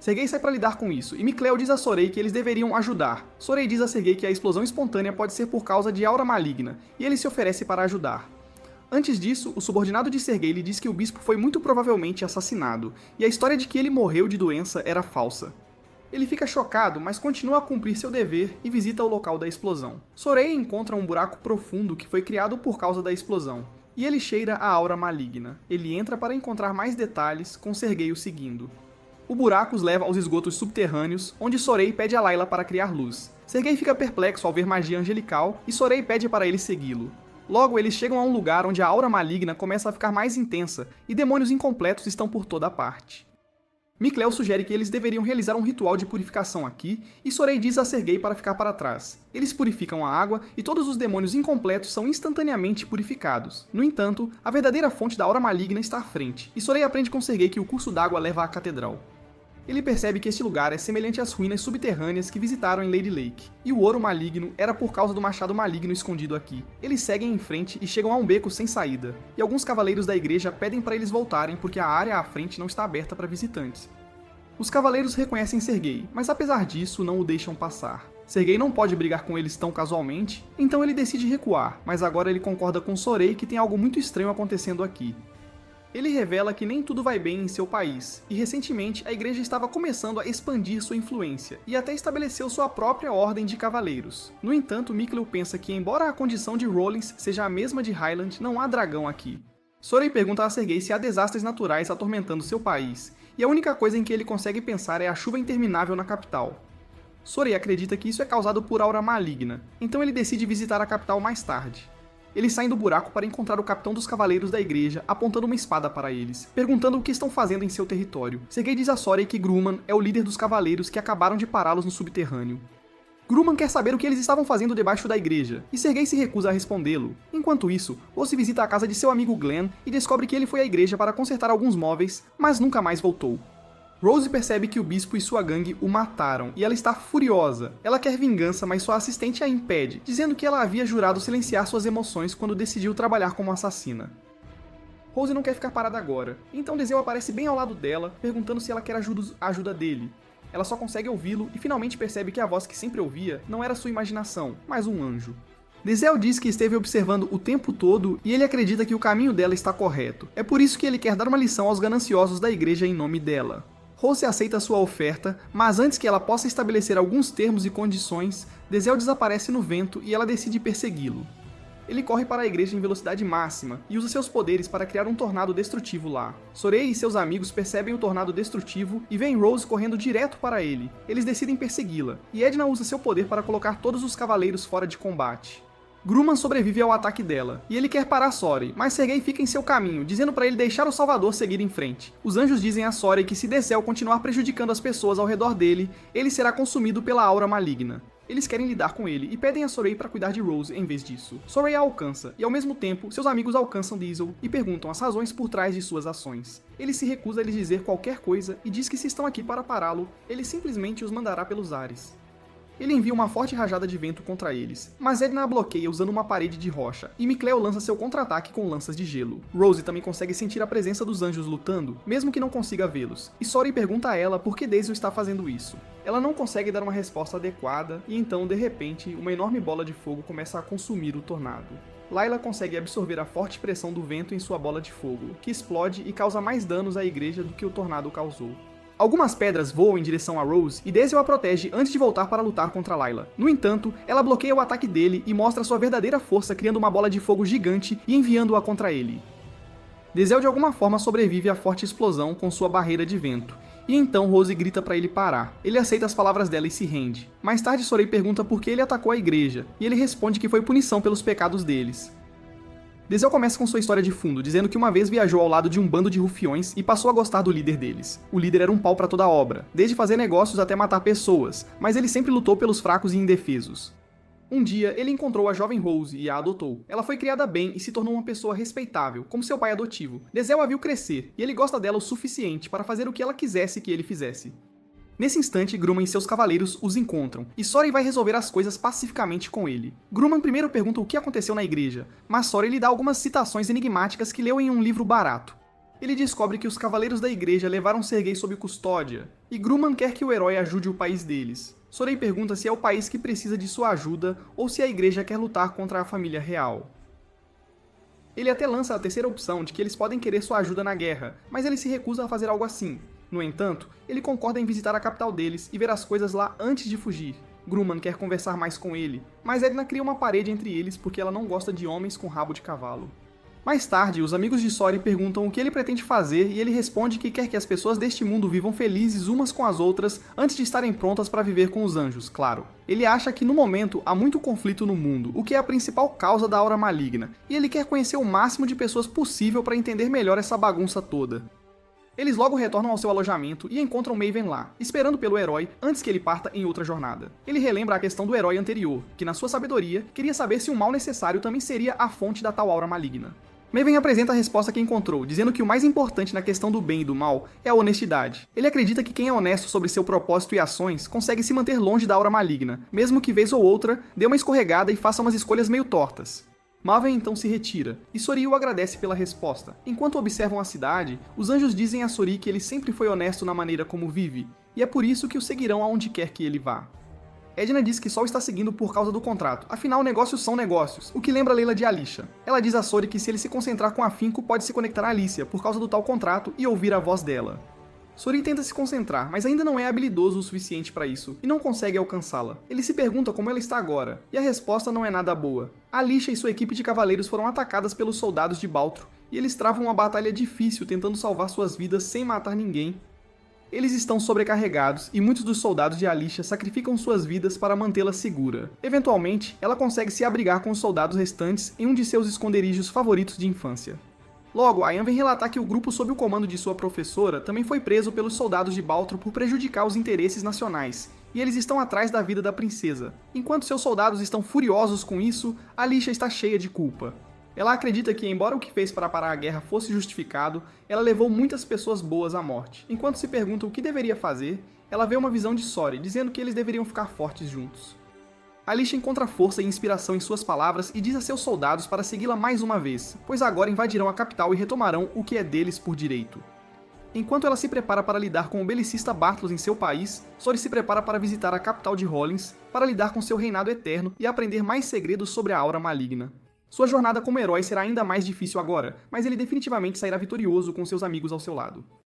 Sergei sai para lidar com isso, e Mikleo diz a Sorey que eles deveriam ajudar. Sorey diz a Sergei que a explosão espontânea pode ser por causa de aura maligna, e ele se oferece para ajudar. Antes disso, o subordinado de Sergei lhe diz que o bispo foi muito provavelmente assassinado, e a história de que ele morreu de doença era falsa. Ele fica chocado, mas continua a cumprir seu dever e visita o local da explosão. Sorey encontra um buraco profundo que foi criado por causa da explosão, e ele cheira a aura maligna. Ele entra para encontrar mais detalhes, com Sergei o seguindo. O buraco os leva aos esgotos subterrâneos, onde Sorey pede a Layla para criar luz. Sergei fica perplexo ao ver magia angelical, e Sorey pede para ele segui-lo. Logo, eles chegam a um lugar onde a aura maligna começa a ficar mais intensa, e demônios incompletos estão por toda parte. Mikleo sugere que eles deveriam realizar um ritual de purificação aqui, e Sorey diz a Sergei para ficar para trás. Eles purificam a água, e todos os demônios incompletos são instantaneamente purificados. No entanto, a verdadeira fonte da aura maligna está à frente, e Sorey aprende com Sergei que o curso d'água leva à catedral. Ele percebe que este lugar é semelhante às ruínas subterrâneas que visitaram em Lady Lake, e o ouro maligno era por causa do machado maligno escondido aqui. Eles seguem em frente e chegam a um beco sem saída, e alguns cavaleiros da igreja pedem para eles voltarem porque a área à frente não está aberta para visitantes. Os cavaleiros reconhecem Sergei, mas apesar disso não o deixam passar. Sergei não pode brigar com eles tão casualmente, então ele decide recuar, mas agora ele concorda com Sorey que tem algo muito estranho acontecendo aqui. Ele revela que nem tudo vai bem em seu país, e recentemente a igreja estava começando a expandir sua influência, e até estabeleceu sua própria ordem de cavaleiros. No entanto, Mikleo pensa que, embora a condição de Rollins seja a mesma de Highland, não há dragão aqui. Sorey pergunta a Sergei se há desastres naturais atormentando seu país, e a única coisa em que ele consegue pensar é a chuva interminável na capital. Sorey acredita que isso é causado por aura maligna, então ele decide visitar a capital mais tarde. Eles saem do buraco para encontrar o capitão dos cavaleiros da igreja, apontando uma espada para eles, perguntando o que estão fazendo em seu território. Sergei diz a Sorey que Grumman é o líder dos cavaleiros que acabaram de pará-los no subterrâneo. Grumman quer saber o que eles estavam fazendo debaixo da igreja, e Sergei se recusa a respondê-lo. Enquanto isso, Rose visita a casa de seu amigo Glenn e descobre que ele foi à igreja para consertar alguns móveis, mas nunca mais voltou. Rose percebe que o bispo e sua gangue o mataram, e ela está furiosa. Ela quer vingança, mas sua assistente a impede, dizendo que ela havia jurado silenciar suas emoções quando decidiu trabalhar como assassina. Rose não quer ficar parada agora, então Deseu aparece bem ao lado dela, perguntando se ela quer a ajuda dele. Ela só consegue ouvi-lo e finalmente percebe que a voz que sempre ouvia não era sua imaginação, mas um anjo. Deseu diz que esteve observando o tempo todo e ele acredita que o caminho dela está correto. É por isso que ele quer dar uma lição aos gananciosos da igreja em nome dela. Rose aceita sua oferta, mas antes que ela possa estabelecer alguns termos e condições, Deseu desaparece no vento e ela decide persegui-lo. Ele corre para a igreja em velocidade máxima e usa seus poderes para criar um tornado destrutivo lá. Sorey e seus amigos percebem o tornado destrutivo e veem Rose correndo direto para ele. Eles decidem persegui-la, e Edna usa seu poder para colocar todos os cavaleiros fora de combate. Grumman sobrevive ao ataque dela, e ele quer parar Sorey, mas Sergei fica em seu caminho, dizendo para ele deixar o Salvador seguir em frente. Os anjos dizem a Sorey que se Desel continuar prejudicando as pessoas ao redor dele, ele será consumido pela aura maligna. Eles querem lidar com ele e pedem a Sorey para cuidar de Rose em vez disso. Sorey a alcança, e ao mesmo tempo, seus amigos alcançam Diesel e perguntam as razões por trás de suas ações. Ele se recusa a lhes dizer qualquer coisa e diz que se estão aqui para pará-lo, ele simplesmente os mandará pelos ares. Ele envia uma forte rajada de vento contra eles, mas Edna a bloqueia usando uma parede de rocha, e Micleo lança seu contra-ataque com lanças de gelo. Rose também consegue sentir a presença dos anjos lutando, mesmo que não consiga vê-los, e Sorey pergunta a ela por que Daisy está fazendo isso. Ela não consegue dar uma resposta adequada, e então, de repente, uma enorme bola de fogo começa a consumir o tornado. Layla consegue absorver a forte pressão do vento em sua bola de fogo, que explode e causa mais danos à igreja do que o tornado causou. Algumas pedras voam em direção a Rose e Desel a protege antes de voltar para lutar contra Layla. No entanto, ela bloqueia o ataque dele e mostra sua verdadeira força criando uma bola de fogo gigante e enviando-a contra ele. Desel de alguma forma sobrevive à forte explosão com sua barreira de vento, e então Rose grita para ele parar. Ele aceita as palavras dela e se rende. Mais tarde Sorey pergunta por que ele atacou a igreja, e ele responde que foi punição pelos pecados deles. Desel começa com sua história de fundo, dizendo que uma vez viajou ao lado de um bando de rufiões e passou a gostar do líder deles. O líder era um pau pra toda obra, desde fazer negócios até matar pessoas, mas ele sempre lutou pelos fracos e indefesos. Um dia, ele encontrou a jovem Rose e a adotou. Ela foi criada bem e se tornou uma pessoa respeitável, como seu pai adotivo. Desel a viu crescer, e ele gosta dela o suficiente para fazer o que ela quisesse que ele fizesse. Nesse instante, Grumman e seus cavaleiros os encontram, e Sorey vai resolver as coisas pacificamente com ele. Grumman primeiro pergunta o que aconteceu na igreja, mas Sorey lhe dá algumas citações enigmáticas que leu em um livro barato. Ele descobre que os cavaleiros da igreja levaram Sergei sob custódia, e Grumman quer que o herói ajude o país deles. Sorey pergunta se é o país que precisa de sua ajuda, ou se a igreja quer lutar contra a família real. Ele até lança a terceira opção de que eles podem querer sua ajuda na guerra, mas ele se recusa a fazer algo assim. No entanto, ele concorda em visitar a capital deles e ver as coisas lá antes de fugir. Grumman quer conversar mais com ele, mas Edna cria uma parede entre eles porque ela não gosta de homens com rabo de cavalo. Mais tarde, os amigos de Sorey perguntam o que ele pretende fazer e ele responde que quer que as pessoas deste mundo vivam felizes umas com as outras antes de estarem prontas para viver com os anjos, claro. Ele acha que no momento há muito conflito no mundo, o que é a principal causa da aura maligna, e ele quer conhecer o máximo de pessoas possível para entender melhor essa bagunça toda. Eles logo retornam ao seu alojamento e encontram Maven lá, esperando pelo herói antes que ele parta em outra jornada. Ele relembra a questão do herói anterior, que na sua sabedoria queria saber se o mal necessário também seria a fonte da tal aura maligna. Maven apresenta a resposta que encontrou, dizendo que o mais importante na questão do bem e do mal é a honestidade. Ele acredita que quem é honesto sobre seu propósito e ações consegue se manter longe da aura maligna, mesmo que vez ou outra dê uma escorregada e faça umas escolhas meio tortas. Maven então se retira, e Sorey o agradece pela resposta. Enquanto observam a cidade, os anjos dizem a Sorey que ele sempre foi honesto na maneira como vive, e é por isso que o seguirão aonde quer que ele vá. Edna diz que só o está seguindo por causa do contrato, afinal negócios são negócios, o que lembra Layla de Alicia. Ela diz a Sorey que se ele se concentrar com afinco pode se conectar a Alicia por causa do tal contrato e ouvir a voz dela. Sorey tenta se concentrar, mas ainda não é habilidoso o suficiente para isso, e não consegue alcançá-la. Ele se pergunta como ela está agora, e a resposta não é nada boa. Alicia e sua equipe de cavaleiros foram atacadas pelos soldados de Baltro, e eles travam uma batalha difícil tentando salvar suas vidas sem matar ninguém. Eles estão sobrecarregados, e muitos dos soldados de Alicia sacrificam suas vidas para mantê-la segura. Eventualmente, ela consegue se abrigar com os soldados restantes em um de seus esconderijos favoritos de infância. Logo, Ayan vem relatar que o grupo sob o comando de sua professora também foi preso pelos soldados de Baltro por prejudicar os interesses nacionais, e eles estão atrás da vida da princesa. Enquanto seus soldados estão furiosos com isso, Alicia está cheia de culpa. Ela acredita que, embora o que fez para parar a guerra fosse justificado, ela levou muitas pessoas boas à morte. Enquanto se pergunta o que deveria fazer, ela vê uma visão de Sorey, dizendo que eles deveriam ficar fortes juntos. Alicia encontra força e inspiração em suas palavras e diz a seus soldados para segui-la mais uma vez, pois agora invadirão a capital e retomarão o que é deles por direito. Enquanto ela se prepara para lidar com o belicista Bartlos em seu país, Sori se prepara para visitar a capital de Hollins, para lidar com seu reinado eterno e aprender mais segredos sobre a aura maligna. Sua jornada como herói será ainda mais difícil agora, mas ele definitivamente sairá vitorioso com seus amigos ao seu lado.